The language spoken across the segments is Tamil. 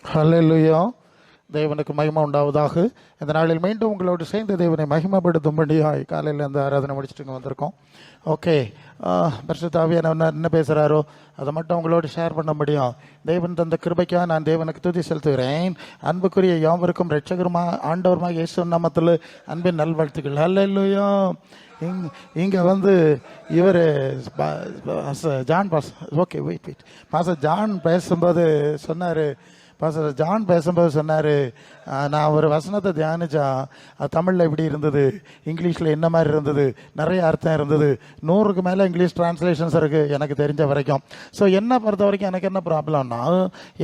ஹல்லேலூயா. தேவனுக்கு மகிமை உண்டாவதாக. இந்த நாளில் மீண்டும் உங்களோடு சேர்ந்து தேவனை மகிமைப்படுத்தும்படியாய் காலையில் அந்த ஆராதனை முடிச்சுட்டு வந்திருக்கோம். ஓகே, பரிசுத்த ஆவியானவர் என்ன பேசுகிறாரோ அதை மட்டும் உங்களோடு ஷேர் பண்ண முடியும். தேவன் தந்த கிருபைக்காக நான் தேவனுக்கு துதி செலுத்துகிறேன். அன்புக்குரிய யாவருக்கும் இரட்சகருமா ஆண்டவருமாக இயேசு நாமத்தில் அன்பின் நல்வாழ்த்துக்கள். ஹல்லேலூயா. இங்கே இவர் ஜான் பாஸ்டர் ஜான் பேசும்போது சொன்னார், நான் ஒரு வசனத்தை தியானிச்சா அது தமிழில் எப்படி இருந்தது, இங்கிலீஷில் என்ன மாதிரி இருந்தது, நிறைய அர்த்தம் இருந்தது. 100க்கு மேலே இங்கிலீஷ் டிரான்ஸ்லேஷன்ஸ் இருக்குது எனக்கு தெரிஞ்ச வரைக்கும். ஸோ என்னை பொறுத்த வரைக்கும் எனக்கு என்ன ப்ராப்ளம்னா,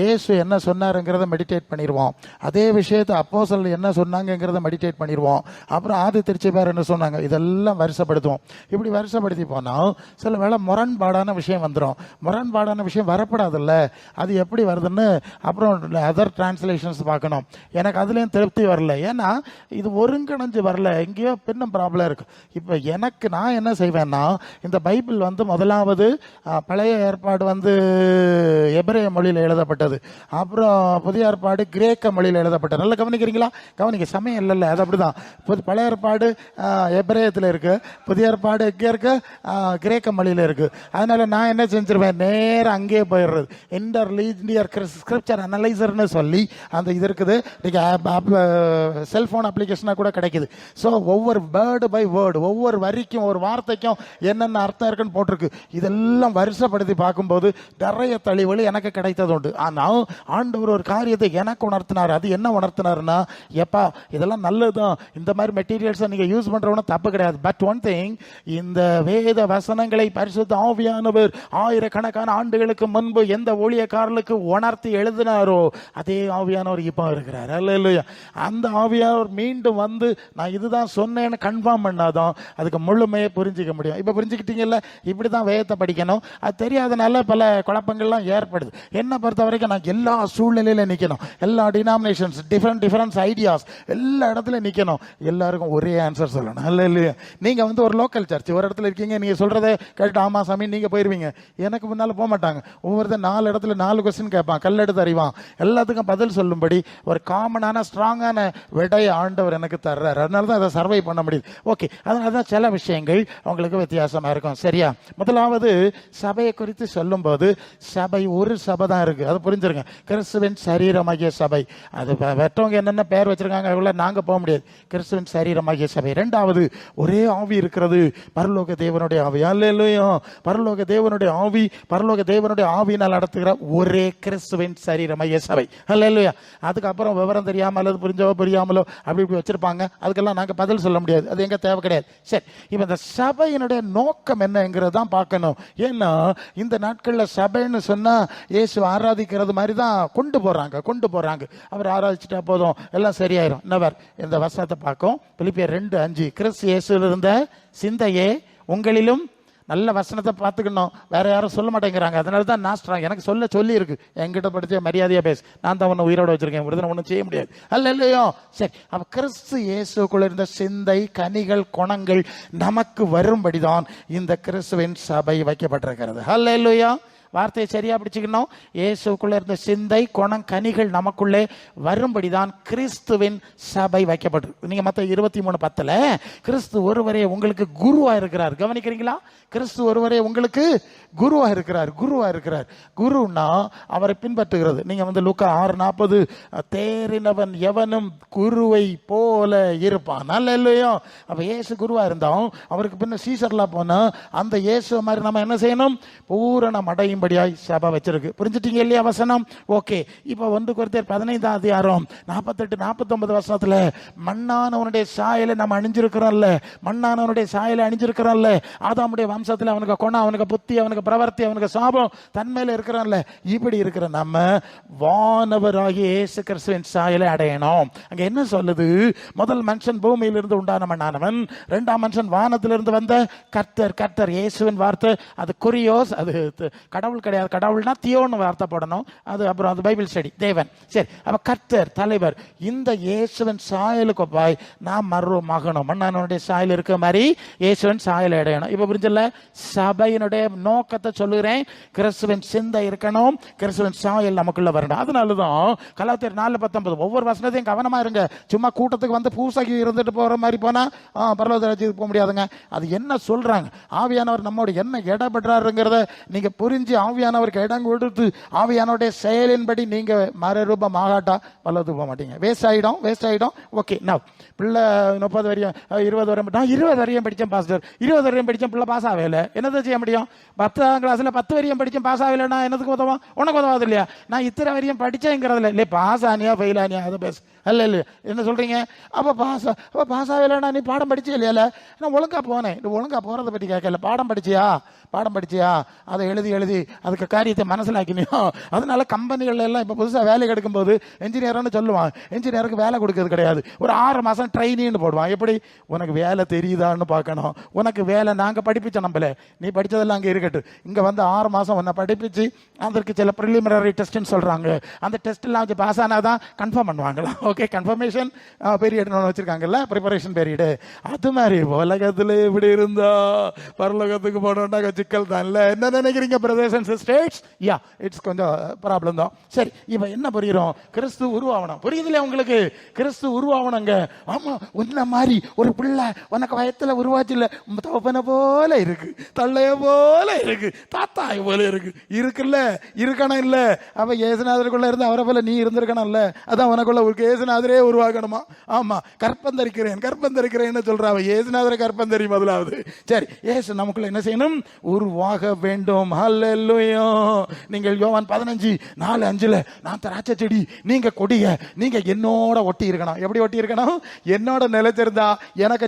ஏசு என்ன சொன்னாருங்கிறத மெடிடேட் பண்ணிடுவோம், அதே விஷயத்தை அப்போஸ்தலர் என்ன சொன்னாங்கிறத மெடிடேட் பண்ணிடுவோம், அப்புறம் ஆதி திருச்சபையார் என்ன சொன்னாங்க, இதெல்லாம் வருஷப்படுத்துவோம். இப்படி வருஷப்படுத்தி போனால் சில வேளை முரண்பாடான விஷயம் வந்துடும். முரண்பாடான விஷயம் வரப்படாதுல்ல, அது எப்படி வருதுன்னு அப்புறம் அதர் டிரான்ஸ்லேஷன்ஸ் பார்க்கணும். எனக்கு அதுலேயும் திருப்தி வரல, ஏன்னா இது ஒருங்கிணைஞ்சு வரல, எங்கேயோ பின்னும் ப்ராப்ளம் இருக்கு. இப்போ நான் என்ன செய்வேன்னா, இந்த பைபிள் முதலாவது பழைய ஏற்பாடு எபிரேய மொழியில் எழுதப்பட்டது, அப்புறம் புதிய ஏற்பாடு கிரேக்க மொழியில் எழுதப்பட்டது. நல்லா கவனிக்கிறீங்களா? கவனிக்க சமயம் இல்லைல்ல, அது அப்படிதான். பழைய ஏற்பாடு எபிரேயத்தில் இருக்கு, புதிய ஏற்பாடு எங்கே இருக்கு, கிரேக்க மொழியில் இருக்கு. அதனால நான் என்ன செஞ்சிருவேன், நேரம் அங்கேயே போயிடுறது. இன்டர்லீனியர் ஸ்கிரிப்சர் அனலைசர்னு சொல்லி அந்த இது இருக்குது, செல்போன் அப்ளிகேஷனாக கூட கிடைக்குது. ஸோ ஒவ்வொரு வேர்டு பை வேர்டு, ஒவ்வொரு வரிக்கும் ஒரு வார்த்தைக்கும் என்னென்ன அர்த்தம் இருக்குன்னு போட்டிருக்கு. இதெல்லாம் வருஷப்படுத்தி பார்க்கும்போது நிறைய தெளிவுகள் எனக்கு கிடைத்தது உண்டு. ஆனால் ஆண்டவர் ஒரு காரியத்தை எனக்கு உணர்த்தினார். அது என்ன உணர்த்தினார்னா, எப்பா இதெல்லாம் நல்லதுதான், இந்த மாதிரி மெட்டீரியல்ஸை நீங்கள் யூஸ் பண்ணுறவனும் தப்பு கிடையாது. பட் ஒன் திங், இந்த வேத வசனங்களை பரிசுத்த ஆவியானவர் ஆயிரக்கணக்கான ஆண்டுகளுக்கு முன்பு எந்த ஊழியக்காரர்களுக்கு உணர்த்தி எழுதினாரோ அதே ஆவியானவர் இப்போ இருக்கிறார். அல்லேலூயா. அந்த ஆவியானவர் மீண்டும் நான் இதுதான் சொன்னேன்னு கன்ஃபார்ம் பண்ணாதான் அதுக்கு முழுமையை புரிஞ்சிக்க முடியும். இப்போ புரிஞ்சுக்கிட்டீங்கல்ல, இப்படி தான் வேதத்தை படிக்கணும். அது தெரியாதனால பல குழப்பங்கள்லாம் ஏற்படுது. என்னை பொறுத்த வரைக்கும் நான் எல்லா சூழ்நிலையில நிற்கணும், எல்லா டினாமினேஷன்ஸ், டிஃப்ரெண்ட் ஐடியாஸ் எல்லா இடத்துலையும் நிற்கணும், எல்லாருக்கும் ஒரே ஆன்சர் சொல்லணும். அல்லேலூயா. நீங்கள் ஒரு லோக்கல் சர்ச் ஒரு இடத்துல இருக்கீங்க, நீங்கள் சொல்கிறத கேட்டு ஆமா சாமி நீங்கள் போயிடுவீங்க, எனக்கு முன்னால் போக மாட்டாங்க. ஒவ்வொருத்தர் 4 இடத்துல 4 கொஸ்டின் கேட்பான், கல்லெடுத்து அறிவான், எல்லாத்துக்கும் பதில் சொல்லும்படி ஒரு காமனான ஸ்ட்ராங்கான விடையை ஆண்டவர் எனக்கு தர்றார். அதனால தான் அதை சர்வை பண்ண முடியுது. ஓகே, அதனால தான் சில விஷயங்கள் உங்களுக்கு வித்தியாசமாக இருக்கும். சரியா? முதலாவது சபையை குறித்து சொல்லும்போது, சபை ஒரு சபை தான் இருக்கு, அது புரிஞ்சிருங்க. கிறிஸ்துவின் சரீரமாகிய சபை. அது வெற்றவங்க என்னென்ன பேர் வச்சிருக்காங்க, அவ்வளோ நாங்கள் போக முடியாது. கிறிஸ்துவின் சரீரமாகிய சபை. 2வது, ஒரே ஆவி இருக்கிறது, பரலோக தேவனுடைய ஆவி. அல்லேலூயா. பரலோக தேவனுடைய ஆவி, பரலோக தேவனுடைய ஆவியினால் நடத்துகிற ஒரே கிறிஸ்துவின் சரீரமாகிய சபை. அல்லேலூயா. அதுக்கப்புறம் விவரம் தெரியாமல் அல்லது புரியாமலோ அப்படி இப்படி வச்சிருப்பாங்க, அதுக்கெல்லாம் நாங்கள் பதில் சொல்ல முடியாது, அது எங்க தேவை கிடையாது. சரி, இப்போ இந்த சபையினுடைய நோக்கம் என்னங்கிறது தான் பார்க்கணும். ஏன்னா இந்த நாட்களில் சபைன்னு சொன்னா இயேசு ஆராதிக்கிறது மாதிரி தான் கொண்டு போறாங்க. அவர் ஆராதிச்சுட்டா போதும் எல்லாம் சரியாயிரும். நவர் இந்த வசனத்தை பார்க்கும், பிலிப்பியர் 2:5, கிறிஸ்து இயேசுவில் இருந்த சிந்தையே உங்களிலும். நல்ல வசனத்தை பார்த்துக்கணும், வேற யாரும் சொல்ல மாட்டேங்கிறாங்க. அதனால தான் நான் எனக்கு சொல்லி இருக்கு, என்கிட்ட படிச்ச மரியாதையா பேசு, நான் தான் உன்னை உயிரோட வச்சிருக்கேன், விடுதலை ஒன்றும் செய்ய முடியாது. அல்ல இல்லையோ? சரி, அப்ப கிறிஸ்து இயேசுக்குள்ள இருந்த சிந்தை, கனிகள், குணங்கள் நமக்கு வரும்படிதான் இந்த கிறிஸ்துவின் சபை வைக்கப்பட்டிருக்கிறது. அல்ல இல்லையா? வார்த்தையை சரியா பிடிச்சுக்கணும். இயேசுக்குள்ள இருந்த சிந்தை, குணம், கனிகள் நமக்குள்ளே வரும்படிதான் கிறிஸ்துவின் சபை வைக்கப்பட்டிருக்கு. நீங்க மத்த 23:10 கிறிஸ்து ஒருவரே உங்களுக்கு குருவா இருக்கிறார். கவனிக்கிறீங்களா? கிறிஸ்து ஒருவரே உங்களுக்கு குருவா இருக்கிறார். குருன்னா அவரை பின்பற்றுகிறது. நீங்க லூக்கா 6:40, தேறினவன் எவனும் குருவை போல இருப்பான். நல்ல இல்லையோ? அப்ப இயேசு குருவா இருந்தாலும் அவருக்கு பின்ன சீசர்லாம் போனா அந்த இயேசு மாதிரி நம்ம என்ன செய்யணும், பூரணம் அடையும் சபை வச்சிருக்கு. புரிஞ்சுட்டீங்க இல்லையா வசனம்? ஓகே, இப்போ 1 கொரிந்தியர் 15 48 49 வசனத்துல மண்ணானவனுடைய சாயலை நம்ம அணிஞ்சிருக்கிறோம்ல, மண்ணானவனுடைய சாயலை அணிஞ்சிருக்கிறோம்ல, ஆதாமுடைய வம்சத்துல அவனுக்கு குணம், அவனுக்கு புத்தி, அவனுக்கு பிரவர்த்தி, அவனுக்கு சாபம் தன்மையில இருக்கிறோம்ல, இப்படி இருக்கிற நம்ம வானவராகிய இயேசு கிறிஸ்துவின் சாயலை அடையணும். அங்க என்ன சொல்லுது? முதல் மனுஷன் பூமியிலிருந்து உண்டான மண்ணானவன், 2ஆம் மனுஷன் வானத்திலிருந்து வந்த கர்த்தர். இயேசுவின் வார்த்தை அது குறியோஸ், அது கடவுள் கடவுள் கிடையாது. கடவுள்னா தியோன்னு வார்த்தை போடணும். அது அப்புறம் அது பைபிள் ஸ்டடி, தேவன். சரி, அப்ப கர்த்தர், தலைவர், இந்த இயேசுவின் சாயலுக்கு ஒப்பாய் நாம் மகனும் மன்னனுடைய சாயல் இருக்க மாதிரி இயேசுவின் சாயல் அடையணும். இப்ப புரிஞ்சல? சபையினுடைய நோக்கத்தை சொல்லுகிறேன். கிறிஸ்துவின் சிந்தை இருக்கணும், கிறிஸ்துவின் சாயல் நமக்குள்ள வரணும். அதனாலதான் கலாத்தியர் 4:19 ஒவ்வொரு வசனத்தையும் கவனமா இருங்க. சும்மா கூட்டத்துக்கு வந்து பூசகி இருந்துட்டு போற மாதிரி போனா பரலோக ராஜ்யத்துக்கு போக முடியாதுங்க. அது என்ன சொல்றாங்க, ஆவியானவர் நம்மோட என்ன இடப்படுறாருங்கிறத நீங்க புரிஞ்சு ஆவியானவருக்கு இடம் கொடுத்து ஆவியானவருடைய செயலின்படி நீங்க மறுரூபம் ஆகாட்டா பரலோகத்துக்கு போக மாட்டீங்க. வேஸ்ட் ஆயிடும். ஓகே, நான் பிள்ளை 30 வரையும் 20 வரையும், நான் 20 வரையும் படித்தேன் பாஸ்டர், 20 வரையும் படித்தேன், பிள்ளை பாஸ் ஆகல, என்னதை செய்ய முடியும்? 10ஆம் கிளாஸ்ல 10 வரையும் படித்தேன், பாஸ் ஆகலைன்னா என்னதுக்கு உதவும்? உனக்கு உதவாது இல்லையா? நான் இத்தனை வரையும் படித்தேங்கிறதுல இல்லை, பாஸ் ஆனியா ஃபெயில் ஆனியா அதை பேச இல்ல என்ன சொல்றீங்க? அப்ப பாஸ் ஆகலைன்னா நீ பாடம் படிச்சே இல்லையால? நான் ஒழுங்கா போனேன், ஒழுங்கா போறதை பற்றி கேட்கல. பாடம் படிச்சியா அதை எழுதி அதுக்கு காரியத்தை மனசிலாக்கினியோ? அதனால கம்பெனிகள் எல்லாம் இப்ப புதுசா வேலை கிடைக்கும் போது என்ஜினியர்னு சொல்லுவான், என்ஜினியருக்கு வேலை கொடுக்கறது கிடையாது, ஒரு 6 மாசம் ட்ரைனின்னு போடுவான். எப்படி? உனக்கு வேலை தெரியுதான்னு பார்க்கணும். உனக்கு வேலை நாங்க படிப்பிச்சோம், நம்பல, நீ படிச்சதெல்லாம் அங்கே இருக்கட்டும், இங்க வந்து 6 மாசம் உன்னை படிப்பிச்சு அதற்கு சில ப்ரிலிமினரி டெஸ்ட்னு சொல்றாங்க, அந்த டெஸ்ட் எல்லாம் வச்சு பாஸ் ஆனாதான் கன்ஃபார்ம் பண்ணுவாங்களா? ஓகே, கன்ஃபர்மேஷன் பீரியட் ஒன்று வச்சிருக்காங்கல்ல, ப்ரிப்பரேஷன் பீரியடு. அது மாதிரி உலகத்துல இப்படி இருந்தா பரலோகத்துக்கு போனோம்னா சிக்கல் தான் இல்ல? என்ன நினைக்கிறீங்க brothers and sisters? Yeah, it's கொஞ்சம் ப்ராப்ளம் தான். சரி, இப்ப என்ன புரியுறோம்? கிறிஸ்து உருவாகணும். புரியுதுல உங்களுக்கு? கிறிஸ்து உருவாகணுங்க. ஆமா, உன்ன மாதிரி ஒரு பிள்ளை உனக்கு வயத்துல உருவாச்சு இல்ல, தவப்பனை போல இருக்கு, தள்ளைய போல இருக்கு, தாத்தாய் போல இருக்குல்ல, இருக்கணும் இல்ல? அப்ப இயேசுநாதருக்குள்ள இருந்து அவரை போல நீ இருந்திருக்கணும் இல்ல? அதான் உனக்குள்ள ஒரு இயேசுநாதரே உருவாக்கணுமா? ஆமா, கற்பந்தரிக்கிறேன்னு சொல்றாங்க. இயேசுநாதரை கற்பந்தரி முதலாவது. சரி, இயேசு நமக்குள்ள என்ன செய்யணும்? உருவாக வேண்டும். ஹல்லேலூயா. நீங்கள் யோவான் 15:4-5 நான் திராட்சை செடி, நீங்க கொடிய, நீங்க என்னோட ஒட்டி இருக்கணும். எப்படி ஒட்டி இருக்கணும்? என்னோட நிலைச்சிருந்தா எனக்கு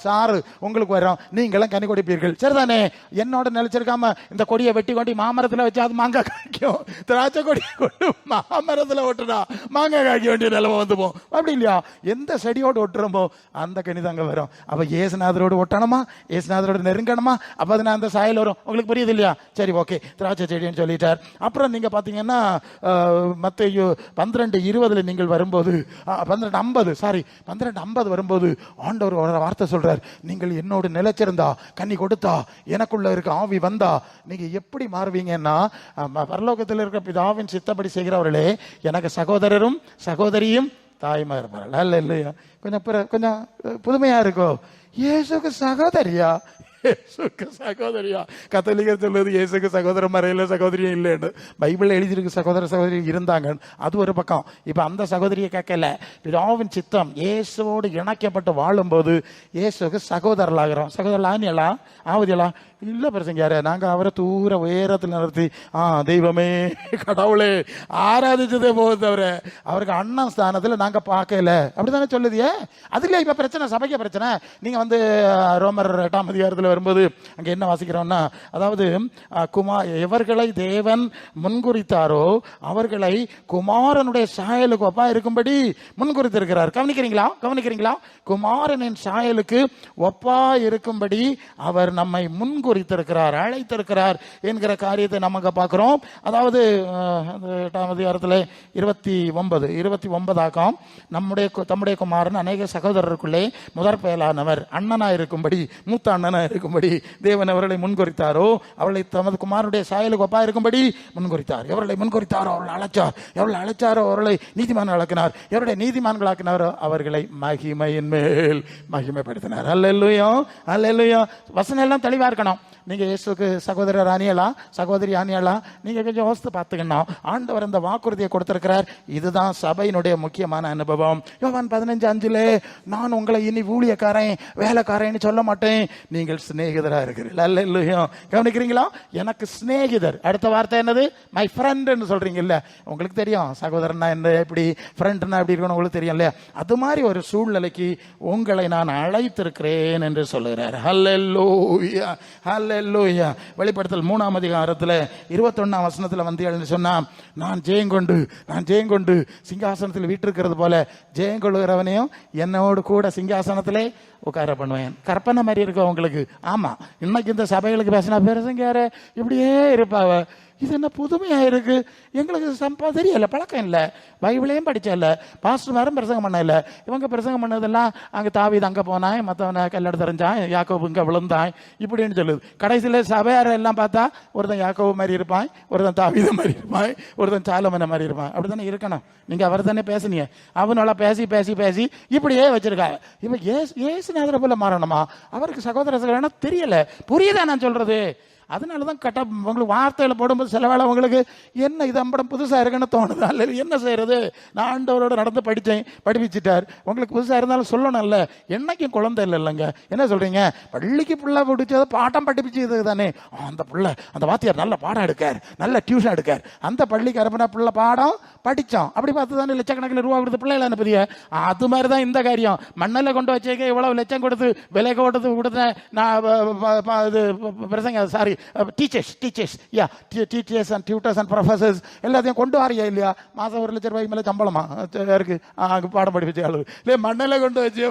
சாறு உங்களுக்கு வரும், நீங்களும் கனி கொடுப்பீர்கள். சரிதானே? என்னோட நிலைச்சிருக்காம இந்த கொடியை வெட்டி கொண்டு மாமரத்துல வச்சு அது மாங்காய் காய்க்கும். திராட்சை கொடி கொண்டு மாமரத்துல ஒட்டுனா மாங்காய் காய்க்க வேண்டிய நிலைமை வந்துப்போம். அப்படி இல்லையா? எந்த செடியோடு ஒட்டுறோமோ அந்த கனி தாங்க வரும். அப்ப இயேசுநாதரோடு ஒட்டணுமா, இயேசுநாதரோடு நெருங்கணுமா, அப்பதான் அந்த சாயல் வரும். உங்களுக்கு புரியுது இல்லையா? சரி, ஓகே, திராட்சை செடின்னு சொல்லிட்டார். அப்புறம் நீங்க பாத்தீங்கன்னா மத்தேயு 12:20 நீங்கள் வரும்போது 12:50 வரும்போது ஆண்டவர் ஒரு வார்த்தை சொல்றார், நீங்கள் என்னோடு நிலைச்சிருந்தா, கன்னி கொடுத்தா, எனக்குள்ள இருக்க ஆவி வந்தா நீங்க எப்படி மாறுவீங்கன்னா, பரலோகத்தில் இருக்கிற பிதாவின் சித்தப்படி செய்கிறவர்களே எனக்கு சகோதரரும் சகோதரியும் தாயுமா இருப்பார்கள். அல்ல இல்லையா? கொஞ்சம் புதுமையா இருக்கும். இயேசுக்கு சகோதரியா? கத்தோலிக்கர் சொல்லுது இயேசுக்கு சகோதரன் மறையில சகோதரியும் இல்லைன்னு. பைபிள் எழுதியிருக்கு சகோதர சகோதரி இருந்தாங்க, அது ஒரு பக்கம். இப்ப அந்த சகோதரியை கேட்கல, பிதாவின் சித்தம் இயேசுவோடு இணைக்கப்பட்டு வாழும்போது இயேசுக்கு சகோதரர்களாகிறோம். சகோதரர்களா ஆகுதியெல்லாம் இல்ல பிரசங்க, நாங்க அவரை தூர உயரத்தில் நிறுத்தி தெய்வமே கடவுளே ஆராதிச்சதே போகுது தவிர அவருக்கு அண்ணன் ஸ்தானத்துல நாங்க பார்க்கல, அப்படித்தானே சொல்லுதியே. அதுல இப்ப பிரச்சனை, சபைக்கு பிரச்சனை. நீங்க வந்து ரோமர் 8ஆம் அதிகாரத்தில் வரும்போது அங்க என்ன வாசிக்கிறோம்னா, அதாவது எவர்களை தேவன் முன்குறித்தாரோ அவர்களை குமாரனுடைய சாயலுக்கு ஒப்பா இருக்கும்படி முன்குறித்திருக்கிறார். கவனிக்கிறீங்களா? குமாரனின் சாயலுக்கு ஒப்பா இருக்கும்படி அவர் நம்மை முன்குறித்திருக்கிறார், அழைத்திருக்கிறார் என்கிற காரியத்தை நமக்கு பார்க்கிறோம். அதாவது 8ஆம் அதிகாரத்தில் 29 தம்முடைய குமாரன் அநேக சகோதரருக்குள்ளே முதற் பெயலானவர், அண்ணனா இருக்கும்படி, மூத்த அண்ணனா இருக்கும்படி தேவன் அவர்களை முன்குறித்தாரோ அவளை தமது குமாரனுடைய சாயலுக்கு ஒப்பா இருக்கும்படி முன்குறித்தார். எவர்களை முன்குறித்தாரோ அவர்களை அழைச்சார், எவர்களை அழைச்சாரோ அவர்களை நீதிமான்கள் ஆக்கினார், எவருடைய நீதிமான்களாக்கினாரோ அவர்களை மகிமையின் மேல் மகிமைப்படுத்தினார். அல்லேலூயா, அல்லேலூயா. வசனம் எல்லாம் தெளிவா இருக்கணும். நீங்க இயேசுக்கு சகோதரர் ஆனியலா, சகோதரி ஆனியலா, நீங்க கொஞ்சம் யோசித்து பார்த்துக்கணும். ஆண்டவர் அந்த வாக்குறுதியை கொடுத்திருக்கிறார். இதுதான் சபையினுடைய முக்கியமான அனுபவம். யோவான் 15:5 நான் உங்களை இனி ஊழியக்காரன் வேலைக்காரன்னு சொல்ல மாட்டேன், நீங்கள் சிநேகிதரா இருக்கிறீர்கள். அல்லேலூயா. கவனிக்கிறீங்களா? எனக்கு சிநேகிதர், அடுத்த வார்த்தை என்னது? மை ஃப்ரெண்ட்னு சொல்றீங்கல்ல. உங்களுக்கு தெரியும் சகோதரனா என்ன, எப்படி ஃப்ரெண்ட்னா எப்படி இருக்கணும் உங்களுக்கு தெரியும் இல்லையா? அது மாதிரி ஒரு சூழ்நிலைக்கு உங்களை நான் அழைத்திருக்கிறேன் என்று சொல்லுகிறார். அல்லேலூயா, அல்லேலூயா. வெளிப்படுத்தல் 3ஆம் அதிகாரத்தில் 21ஆம் வசனத்தில் வந்து சொன்னா, நான் ஜெயங்கொண்டு சிங்காசனத்தில் வீட்டிருக்கிறது போல ஜெயங்கொள்கிறவனையும் என்னோடு கூட சிங்காசனத்திலே உட்கார பண்ணுவேன். கற்பனை மாதிரி இருக்கும் உங்களுக்கு, ஆமா, இன்னைக்கு இந்த சபைகளுக்கு பேசினா பிரசங்க யாரு இப்படியே இருப்பாவ. இது என்ன புதுமையா இருக்கு, எங்களுக்கு தெரியல, பழக்கம் இல்லை, பைபிளையும் படிச்சல, பாஸ்டர் மேரும் பிரசங்கம் பண்ண இல்லை. இவங்க பிரசங்கம் பண்ணதெல்லாம் அங்கே தாவீது அங்கே போனாய், மற்றவனை கல்லெடு தெரிஞ்சான், யாக்கோபு இங்கே விழுந்தாய் இப்படின்னு சொல்லுது. கடைசியில் சபையார எல்லாம் பார்த்தா ஒருத்தன் யாக்கோபு மாதிரி இருப்பான், ஒருத்தன் தாவீது மாதிரி இருப்பான், ஒருத்தன் சாலமனை மாதிரி இருப்பான். அப்படி தானே இருக்கணும். நீங்கள் அவர் தானே பேசுனீங்க, அவனோட பேசி பேசி பேசி இப்படியே வச்சிருக்காங்க. இப்போ ஏசுநாதரை போல மாறணுமா? அவருக்கு சகோதர சகோதரனா தெரியல, புரியுதா நான் சொல்றது? அதனால தான் கட்ட உங்களுக்கு வார்த்தையில் போடும்போது சில வேளை உங்களுக்கு என்ன இது அம்படம் புதுசாக இருக்குன்னு தோணுது. அல்ல என்ன செய்யறது, நான் ஆண்டவரோட நடந்து படிப்பிச்சிட்டார். உங்களுக்கு புதுசாக இருந்தாலும் சொல்லணும்ல, என்னைக்கும் குழந்தை இல்லைங்க. என்ன சொல்றீங்க, பள்ளிக்கு பிள்ளை பிடிச்சது பாட்டம் படிப்பிச்சது தானே, அந்த பிள்ளை அந்த வாத்தியார் நல்ல பாடம் எடுக்கார், நல்ல டியூஷன் எடுக்கார், அந்த பள்ளிக்கு அனுப்பின பிள்ளை பாடம் படித்தோம், அப்படி பார்த்து தானே லட்சக்கணக்கில் ரூபா கொடுத்து பிள்ளைகளை அனுப்புதிய. அது மாதிரி தான் இந்த காரியம். மண்ணில் கொண்டு வச்சேக்க இவ்வளவு லட்சம் கொடுத்து விலை கொடுத்த நான் இது பிரசங்க sorry teachers and tutors and professors எல்லாத்தையும் கொண்டு வரையா இல்லையா? மாதம் 1 லட்சம் ரூபாய்க்கு மேலே சம்பளமா இருக்கு பாடம் படிப்பிச்ச ஆளு இல்லையா? மண்ணில் கொண்டு வச்சு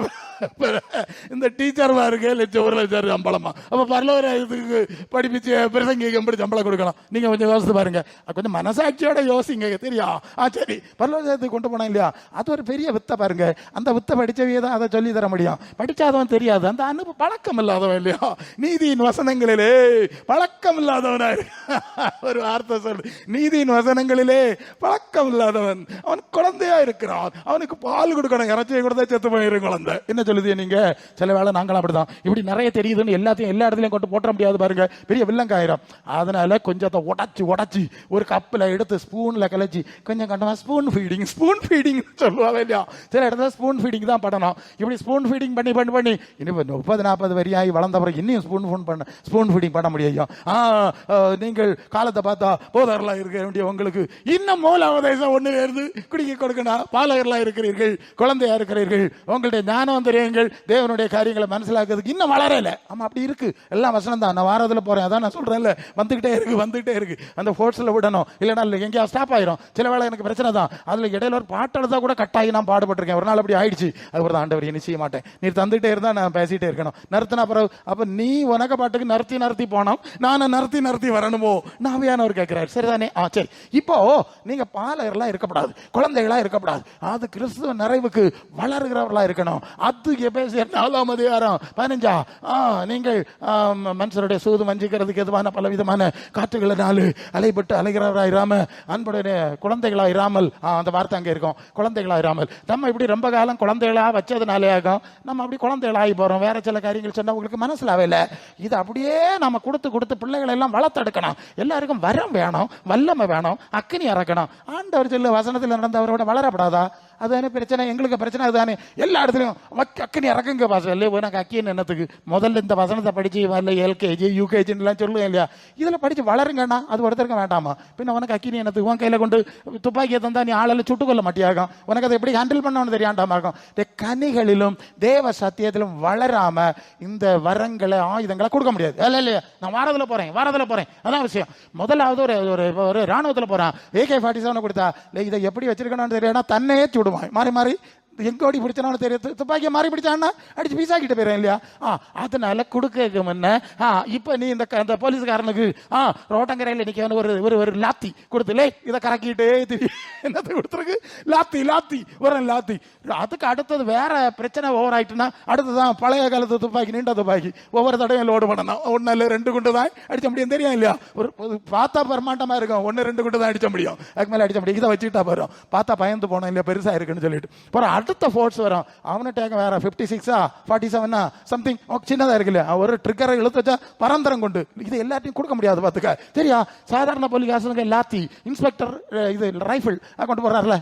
இந்த டீச்சர்வா இருக்கு 1 லட்சம் சம்பளமா? அப்போ பரலோகத்துக்கு படிப்பிச்சு பிரசங்க எப்படி சம்பளம் கொடுக்கலாம்? நீங்க கொஞ்சம் யோசித்து பாருங்க, கொஞ்சம் மனசாட்சியோட யோசிங்க. தெரியா? சரி, பரலோகத்துக்கு கொண்டு போனா இல்லையா, அது ஒரு பெரிய வித்தை பாருங்க. அந்த வித்தை படிச்சவே தான் அதை சொல்லி தர முடியும், படிச்சாதவன் தெரியாது. அந்த அனுப்பு பழக்கம் இல்லாதவன் இல்லையா, நீதியின் வசனங்களிலே பழக்கம் இல்லாதவனா ஒரு வார்த்தை சொல்லு, நீதியின் வசனங்களிலே பழக்கம் இல்லாதவன் அவன் குழந்தையா இருக்கிறான், அவனுக்கு பால் கொடுக்கணும், இறைச்சியை கொடுத்தா செத்து போயிரும் குழந்தை. என்ன சொல்லுது நீங்க? சில வேளை நாங்களும் அப்படிதான், இப்படி நிறைய தெரியுதுன்னு எல்லாத்தையும் எல்லா இடத்துலயும் கொண்டு போட்ட முடியாது பாருங்க, பெரிய வில்லங்காயிரம். அதனால கொஞ்சத்தை உடைச்சு ஒரு கப்பில் எடுத்து ஸ்பூன்ல கலைச்சி கொஞ்சம் கண்டமா ஸ்பூன் ஃபீடிங் சொல்லுவாங்க இல்லையா? சில இடத்துல ஸ்பூன் ஃபீடிங் தான் பண்ணணும். இப்படி ஸ்பூன் ஃபீடிங் பண்ணி இன்னும் 30-40 வரியாகி வளர்ந்த பிறகு இன்னும் ஸ்பூன் ஃபீடிங் பண்ண முடியும். நீங்கள் காலத்தை பார்த்தா போதகர்களாக இருக்க வேண்டிய உங்களுக்கு இன்னும் மூலாவதேசம் ஒன்று வருது, குடிக்க கொடுக்கணும். பாலகர்களாக இருக்கிறீர்கள், குழந்தையா இருக்கிறீர்கள், உங்களுடைய ஞானம் தெரியுங்கள், தேவனுடைய காரியங்களை மனசிலாக்கிறதுக்கு இன்னும் வளரல. ஆமா, அப்படி இருக்கு. எல்லாம் வசனம் தான். நான் வாரத்தில் போறேன், அதான் நான் சொல்றேன்ல, வந்துகிட்டே இருக்கு. அந்த ஃபோர்ஸ்ல விடணும், இல்லைன்னா எங்கேயா ஸ்டாப் ஆயிரும். சில வேளை எனக்கு பிரச்சனை தான், அதுல இடையில ஒரு பாட்டு எழுதா கூட கட்டாயி நான் பாடுபட்டிருக்கேன். ஒரு நாள் அப்படி ஆயிடுச்சு. அதுக்கு ஆண்டவர் என்ன செய்ய மாட்டேன், நீ தந்துகிட்டே இருந்தா நான் பேசிட்டே இருக்கணும். நிறுத்தினா பிறகு அப்ப நீ உனக்கு பாட்டுக்கு நிறுத்தி போனோம், நானும் நிறுத்தி வரணுமோ? நாவியானவர் கேட்கிறார். சரிதானே? சரி. இப்போ நீங்க பாலகர்களா இருக்கப்படாது, குழந்தைகளா இருக்கக்கூடாது, அது கிறிஸ்துவ நிறைவுக்கு வளர்கிறவர்களா இருக்கணும். அது எபேசியர் 4:15. நீங்கள் மனுஷருடைய சூது வஞ்சிக்கிறதுக்கு எதுவான பலவிதமான காற்றுகளினால அலைபட்டு அலைகிறவராயிராம அன்புடைய குழந்தைகளாயிராமல், அந்த வார்த்தை அங்கே இருக்கும், குழந்தைகளாயிராமல். நம்ம இப்படி ரொம்ப காலம் குழந்தைகளா வச்சதுனாலே ஆகும் நம்ம அப்படி குழந்தைகளாகி போறோம். வேற சில காரியங்கள் சொன்னா உங்களுக்கு மனசிலாவே இல்லை. இது அப்படியே நம்ம கொடுத்து பிள்ளைகளை எல்லாம் வளர்த்தெடுக்கணும். எல்லாருக்கும் வரம் வேணும், வல்லமை வேணும், அக்கினி இறக்கணும். ஆண்டவர் சொல்ல வசனத்தில் நடந்தவரோட வளரப்படாதா? அதுதானே பிரச்சனை, எங்களுக்கு பிரச்சனை அதுதானே. எல்லா இடத்துலையும் அக்கினி இறக்குங்க பாசம் இல்லை, உனக்கு அக்கின்னு என்னத்துக்கு? முதல்ல இந்த வசனத்தை படிச்சு இல்லை எல்கேஜி யூகேஜின்லாம் சொல்லுவேன் இல்லையா, இதில் படிச்சு வளருங்கண்ணா, அது ஒருத்தருக்க வேண்டாமா? பின்ன உனக்கு அக்கினி என்னத்துக்கு? உன் கையில் கொண்டு துப்பாக்கியை தந்தா நீ ஆளில் சுட்டுக்கொள்ள மாட்டியாகும், உனக்கு அதை எப்படி ஹேண்டில் பண்ணணும்னு தெரியாண்டாமாகும். கனிகளிலும் தேவ சத்தியத்திலும் வளராம இந்த வரங்களை ஆயுதங்களை கொடுக்க முடியாது. இல்லை இல்லையா, நான் வாரத்தில் போறேன், அதான் விஷயம். முதலாவது ஒரு ராணுவத்தில் போறான், AK-47 கொடுத்தா இதை எப்படி வச்சிருக்கணும்னு தெரியாது, தன்னையே சுடுவான். மாறி எங்க ஓடி பிடிச்சானு தெரியாது, துப்பாக்கியை மாறி பிடிச்சான்னா அடிச்சு பீசாக்கிட்டு போயிடும் இல்லையா? அதனால கொடுக்க முன்ன இப்ப நீ இந்த போலீஸ்காரனுக்கு ரோட்டங்கரையில் நிக்க ஒரு லாத்தி கொடுத்துல இதை கறக்கிட்டே என்னத்தை கொடுத்துருக்கு, லாத்தி ஒரு லாத்தி. அதுக்கு அடுத்தது வேற பிரச்சனை ஓவர் ஆயிட்டுன்னா அடுத்ததான் பழைய காலத்து துப்பாக்கி, நீண்ட துப்பாக்கி, ஒவ்வொரு தடையும் லோடு பண்ணணும். 1 இல்ல 2 குண்டு தான் அடிச்ச முடியும், தெரியும் இல்லையா? ஒரு பார்த்தா பரமாண்டமா இருக்கும், 1-2 குண்டு தான் அடிச்ச முடியும், அதுக்கு மேல அடிச்ச முடியும். இதை வச்சுக்கிட்டா போறோம், பார்த்தா பயந்து போனோம் இல்லையா, பெருசா இருக்குன்னு சொல்லிட்டு போறோம். அடுத்த ஃபோர்ஸ் வரும், அவனுக்கு வேற 56 47 சம்திங் சின்னதா இருக்கு இல்லையா, ஒரு ட்ரிக்கரை இழுத்து வச்சா பரந்தரம் கொண்டு. இது எல்லாத்தையும் கொடுக்க முடியாது பாத்துக்க, சரியா? சாதாரண போலீஸ் லாத்தி, இன்ஸ்பெக்டர் இது ரைபிள் கொண்டு போறாருல,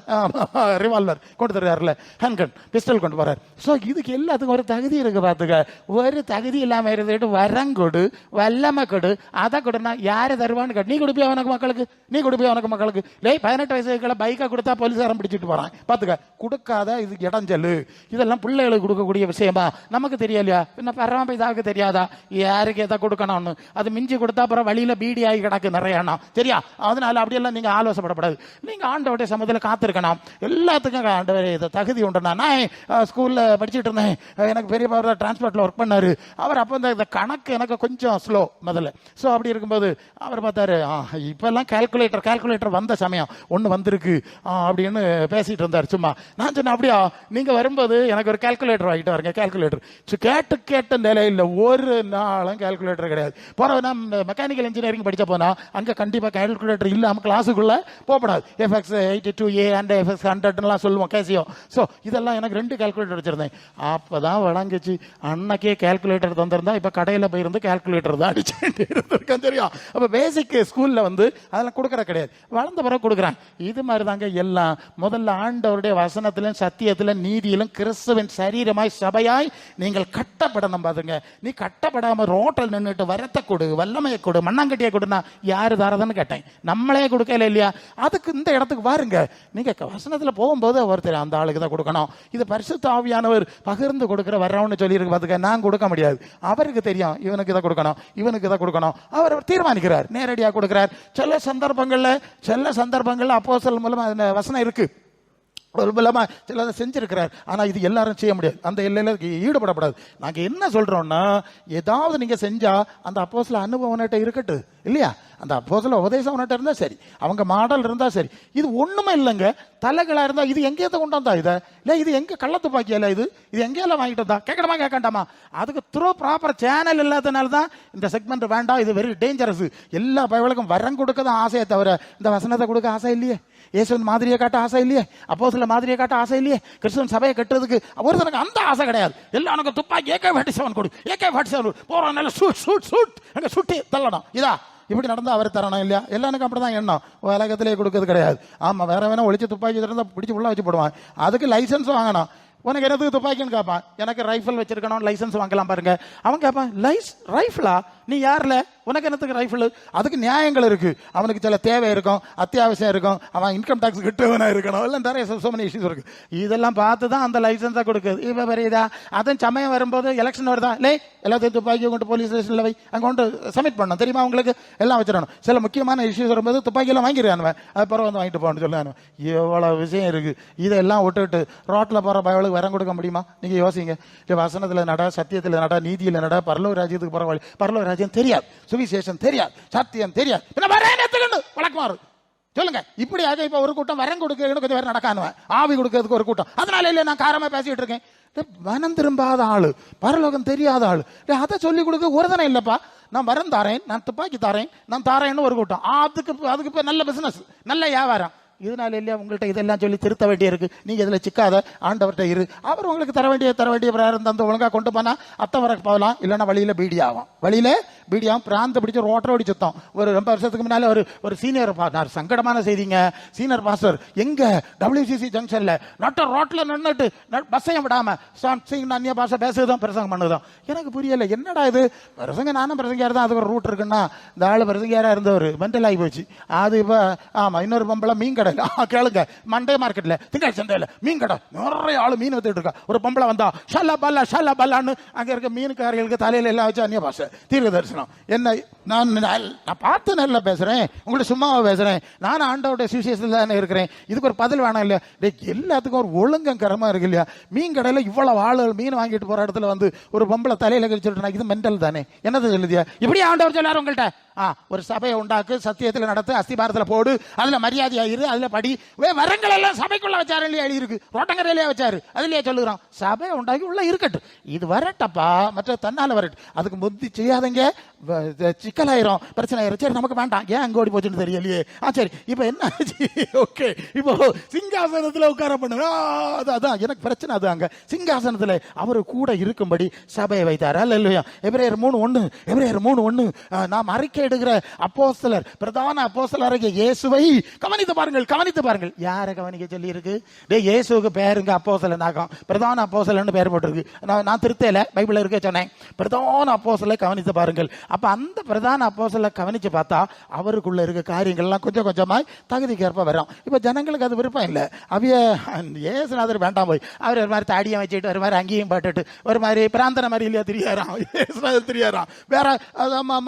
ரிவால்வர் கொண்டு தர்றாருல, ஹேண்ட்கன் பிஸ்டல் கொண்டு போறாரு. ஸோ இதுக்கு எல்லாத்துக்கும் ஒரு தகுதி இருக்கு பாத்துக்க. ஒரு தகுதி இல்லாம இருந்துட்டு வரங்கொடு, வல்லமை கொடு, அதை கொடுனா யாரை தருவான்னு கேட்டு நீ கொடுப்பியா உனக்கு மக்களுக்கு? 18 வயசுக்குள்ள பைக்கை கொடுத்தா போலீஸ்காரன் பிடிச்சிட்டு போறான் பாத்துக்க. கொடுக்காத இது இது இடைஞ்சல், இதெல்லாம் பிள்ளைகளுக்கு கொடுக்கக்கூடிய விஷயமா நமக்கு தெரியலையா? பின்ன பரமபிதாவுக்கு தெரியாதா யாருக்கு எதை கொடுக்கணும்னு? அது மிஞ்சி கொடுத்தா அப்புறம் வழியில பீடி ஆகி கிடக்கு நிறைய எண்ணம், சரியா? அதனால அப்படியெல்லாம் நீங்க ஆலோசனைப்படப்படாது. நீங்க ஆண்டவருடைய சமூகத்தில் காத்திருக்கணும். எல்லாத்துக்கும் ஆண்டவர் இதை தகுதி உண்டுனா. நான் ஸ்கூல்ல படிச்சுட்டு இருந்தேன், எனக்கு பெரிய டிரான்ஸ்போர்ட்ல ஒர்க் பண்ணாரு. அவர் அப்போ இந்த கணக்கு எனக்கு கொஞ்சம் ஸ்லோ முதல்ல. ஸோ அப்படி இருக்கும்போது அவர் பார்த்தாரு, இப்பெல்லாம் கால்குலேட்டர் வந்த சமயம் ஒன்று வந்திருக்கு அப்படின்னு பேசிட்டு இருந்தார் சும்மா. நான் சொன்னேன், அப்படியா? நீங்க வரும்போது எனக்கு ஒரு கால்குலேட்டர் வாங்கிட்டு வரங்க. கால்குலேட்டர் கேட்ட நிலையில் ஒரு நாளும் கால்குலேட்டர் கிடையாது. போறவனா மெக்கானிக்கல் இன்ஜினியரிங் படிச்ச போனா அங்க கண்டிப்பா கால்குலேட்டர் இல்லாம கிளாஸுக்குள்ள போகப்படாது. FX 82A அண்ட் FX 100 சொல்லுவோம் கேசியோ. ஸோ இதெல்லாம் எனக்கு 2 கால்குலேட்டர் வச்சிருந்தேன். அப்பதான் வழங்குச்சு. அன்னைக்கே கால்குலேட்டர் தந்திருந்தா இப்ப கடையில போயிருந்து கால்குலேட்டர் தான் அடிச்சுட்டு இருந்திருக்கேன், தெரியும்? அப்ப பேசிக் ஸ்கூல்ல வந்து அதெல்லாம் கொடுக்கற கிடையாது, வளர்ந்த பிறகு கொடுக்குறாங்க. இது மாதிரி தாங்க எல்லாம். முதல்ல ஆண்டவருடைய வசனத்திலும் சத்தியத்திலும் நீதியிலும் கிறிஸ்துவின் சரீரமாய் சபையாய் நீங்கள் கட்டப்படணும். பாருங்க, நீ கட்டப்படாம ரோட்டில் நின்றுட்டு வரத்தை கொடு, வல்லமையை கொடு, மண்ணாங்கட்டியை கொடுனா யாரு தரதுன்னு கேட்டேன். நம்மளே கொடுக்கல இல்லையா? அதுக்கு இந்த இடத்துக்கு பாருங்க, நீங்க வசனத்துல போகும்போது ஒருத்தர் அந்த ஆளுக்கு தான் கொடுக்கணும். இது பரிசுத்த ஆவியானவர் பகிர்ந்து கொடுக்கிற வர்றவன்னு சொல்லி இருக்கு. பாத்துக்க, நான் கொடுக்க முடியாது. அவருக்கு தெரியும் இவனுக்கு இதை கொடுக்கணும், இவனுக்கு இதை கொடுக்கணும். அவர் தீர்மானிக்கிறார், நேரடியாக கொடுக்கிறார். சில சந்தர்ப்பங்கள்ல அப்போஸ்தலர் மூலமா வசனம் இருக்கு, மூலமா சிலதை செஞ்சிருக்கிறார். ஆனா இது எல்லாரும் செய்ய முடியாது, அந்த எல்லையில ஈடுபடப்படாது. நாங்க என்ன சொல்றோம்னா, ஏதாவது நீங்க செஞ்சா அந்த அப்போஸ்தல அனுபவம் இருக்கட்டு இல்லையா? அந்த அப்போஸ்தல உபதேசம் இருந்தா சரி, அவங்க மாடல் இருந்தா சரி. இது ஒண்ணுமே இல்லைங்க. தலைகளா இருந்தா இது எங்கேயாவது கொண்டு வந்தா இதை இல்ல, இது எங்க கள்ளத்து பாக்கியல, இது எங்கேயெல்லாம் வாங்கிட்டு வந்தா? கேட்கணுமா கேட்கண்டாமா? அதுக்கு ப்ராப்பர் சேனல் இல்லாதனால தான் இந்த செக்மெண்ட் வேண்டாம், இது வெரி டேஞ்சரஸ். எல்லா பயவளுக்கும் வரம் கொடுக்க தான் ஆசையை தவிர இந்த வசனத்தை கொடுக்க ஆசை இல்லையே. இயேசுவின் மாதிரியை காட்ட ஆசை இல்லையே, அப்போஸ்தல மாதிரியை காட்ட ஆசை இல்லையே, கிறிஸ்துவன் சபையை கட்டுறதுக்கு ஒருத்தனுக்கு அந்த ஆசை கிடையாது. எல்லாம் எனக்கு துப்பாக்கி AK-47 கொடு, AK-47 போற நல்ல சூட் அங்க சுட்டி தள்ளணும். இதா இப்படி நடந்தா அவர் தரணும் இல்லையா? எல்லாருக்கும் அப்படிதான் எண்ணம். உலகத்திலே கொடுக்கறது கிடையாது. ஆமா, வேற வேணா ஒழிச்சு துப்பாக்கி திறந்தா பிடிச்சி உள்ள வச்சு போடுவான். அதுக்கு லைசன்ஸ் வாங்கணும். உனக்கு என்னது துப்பாக்கின்னு கேட்பான். எனக்கு ரைஃபிள் வச்சிருக்கணும், லைசன்ஸ் வாங்கலாம் பாருங்க. அவன் கேட்பான், ரைஃபிளா? நீ யாருல? உனக்கு என்னத்துக்கு ரைஃபிள்? அதுக்கு நியாயங்கள் இருக்கு. அவனுக்கு சில தேவை இருக்கும், அத்தியாவசியம் இருக்கும், அவன் இன்கம் டாக்ஸ் கிட்டவனா இருக்கணும், எல்லாம் நிறைய சோமனி இஷ்யூஸ் இருக்கு. இதெல்லாம் பார்த்து தான் அந்த லைசன்ஸை கொடுக்குது. இப்ப பெரியதா அதுவும் சமயம் வரும்போது எலெக்ஷன் வருதா இல்லை, எல்லாத்தையும் துப்பாக்கி கொண்டு போலீஸ் ஸ்டேஷன்ல வை, அங்க கொண்டு சப்மிட் பண்ணணும், தெரியுமா? உங்களுக்கு எல்லாம் வச்சிடணும். சில முக்கியமான இஷ்யூஸ் வரும்போது துப்பாக்கியெல்லாம் வாங்கிடுவானுவன், அது பிறகு வந்து வாங்கிட்டு போகணும்னு சொல்லுவானு. எவ்வளவு விஷயம் இருக்கு. இதெல்லாம் விட்டுட்டு ரோட்ல போற பயவுகளுக்கு வரம் கொடுக்க முடியுமா? நீங்க யோசிங்க. வசனத்துல நட, சத்தியத்துல நட, நீதியில நட, பரலோக ராஜ்யத்துக்கு போற வழி. பரலோக ராஜ்யம் தெரியாது, சுவிசேஷம் தெரியாது, சத்தியம் தெரியாது, வழக்கமாறு சொல்லுங்க. இப்படியாக இப்ப ஒரு கூட்டம் வரம் கொடுக்க கொஞ்சம் பேர் நடக்கானுவன், ஆவி கொடுக்கறதுக்கு ஒரு கூட்டம். அதனால இல்ல நான் காரமா பேசிட்டு இருக்கேன். மனம் திரும்பாத ஆளு, பரலோகம் தெரியாத ஆளு, அதை சொல்லி கொடுக்க ஒருதனை இல்லப்பா. நான் வரம் தாரேன், நான் துப்பாக்கி தாரேன், நான் தாரேன்னு ஒரு கூட்டம். அதுக்கு இப்ப நல்ல பிசினஸ், நல்ல வியாபாரம். இதனால இல்லையா உங்கள்கிட்ட இதெல்லாம் சொல்லி திருத்த வேண்டிய இருக்கு. நீங்க இதுல சிக்காத, ஆண்டவர்கிட்ட இரு. அவர் உங்களுக்கு தர வேண்டிய பிரகாரம் தந்து ஒழுங்கா கொண்டு போனா அத்தை வர போகலாம். இல்லைன்னா வழியில பீடியாவும் பிராந்த பிடிச்சு ரோட்டரோடி சுத்தம். ஒரு 2 வருஷத்துக்கு முன்னால ஒரு சீனியர் பாஸ்டர், சங்கடமான செய்திங்க. சீனியர் பாஸ்டர் எங்க WCC ஜங்ஷன்ல ரோட்ல நின்றுட்டு பஸ்ஸையும் விடாம அந்நிய பாஷை பேசுதான் பிரசங்கம் பண்ணுதான். எனக்கு புரியல, என்னடா இது பிரசங்க? நானும் பிரசங்கியார் தான். அதுக்கு ஒரு ரூட் இருக்குன்னா இந்த ஆளு பிரசங்கியாரா இருந்தவர் மென்டல் ஆகி போச்சு. அது இப்ப ஆமா, இன்னொரு பொம்பளை மீன் கடை கேளுங்க, மண்டே மார்க்கெட்ல திங்கள் சந்தையில மீன் கடை, நிறைய ஆளு மீன் வித்துட்டு இருக்கா. ஒரு பொம்பளை வந்தா ஷல்லா பல்லான்னு அங்க இருக்க மீனுக்காரர்களுக்கு தலையில எல்லாம் வச்சு அந்நிய பாஷை தீர்க்க தரிசனம். என்ன நான் பார்த்து நல்லா பேசுறேன், உங்கள்ட்ட சும்மாவா பேசுறேன்? நான் ஆண்டவருடைய சுவிசேஷத்துல தானே இருக்கிறேன். இதுக்கு ஒரு பதில் வேணாம் இல்லையா? எல்லாத்துக்கும் ஒரு ஒழுங்கரமா இருக்கு இல்லையா? மீன் கடையில இவ்வளவு ஆளுகள் மீன் வாங்கிட்டு போற இடத்துல வந்து ஒரு பொம்பளை தலையில கழிச்சுட்டு இது மென்டல் தானே? என்னது சொல்லுதியா? இப்படி ஆண்டவர் சொல்லாரு உங்கள்கிட்ட. ஒரு சபையை உண்டாக்கு, சத்தியத்தில் நடத்து, அஸ்திபாரத்தில் போடு, அதுல மரியாதையா இரு, அதுல படி. வரங்கள் எல்லாம் சபைக்குள்ள வச்சாரு இல்லையா? எழுதி இருக்கு, ரோட்டங்கரையிலே வச்சாரு, அதுலயே சொல்லுறான். சபையை உண்டாக்கி உள்ள இருக்கட்டும், இது வரட்டப்பா, மற்ற தன்னால வரட்டும். அதுக்கு முந்தி செய்யாதங்க, சிக்கலாயிரும், பிரச்சனை ஆயிரும். சரி நமக்கு வேண்டாம், ஏன் அங்க ஓடி போச்சுன்னு தெரியலையே. சரி இப்ப என்ன ஆச்சு? ஓகே, இப்போ சிங்காசனத்துல உட்கார பண்ணுங்க. அதான் எனக்கு பிரச்சனை. அது அங்க சிங்காசனத்துல அவரு கூட இருக்கும்படி சபையை வைத்தாரா இல்லையா? எபிரேயர் 3:1 நாம் அறிக்கை எடுக்கிற அப்போஸ்தலர், பிரதான அப்போஸ்தலராகிய இயேசுவை கவனித்து பாருங்கள். யாரை கவனிக்க சொல்லி இருக்கு? இயேசுவுக்கு பேருங்க அப்போஸ்தலன் ஆகும், பிரதான அப்போஸ்தலன் பேர் போட்டிருக்கு. நான் திருத்தல, பைபிள்ல இருக்க சொன்னேன். பிரதான அப்போஸ்தலரை கவனித்து பாருங்கள். அப்ப அந்த பிரதான அப்போஸ்தலரை கவனிச்சு பார்த்தா அவருக்குள்ள இருக்க காரியங்கள்லாம் கொஞ்சம் கொஞ்சமாய் தகுதிக்கேற்ப வரும். இப்ப ஜனங்களுக்கு அது விருப்பம் இல்லை. அவைய ஏசுநாதர் வேண்டாம் போய் அவர் ஒரு மாதிரி தாடியை வச்சுட்டு ஒரு மாதிரி அங்கேயும் பாட்டுட்டு ஒரு மாதிரி பிராந்தன மாதிரி இல்லையா தெரியாராம், ஏசுநாதர் தெரியாராம். வேற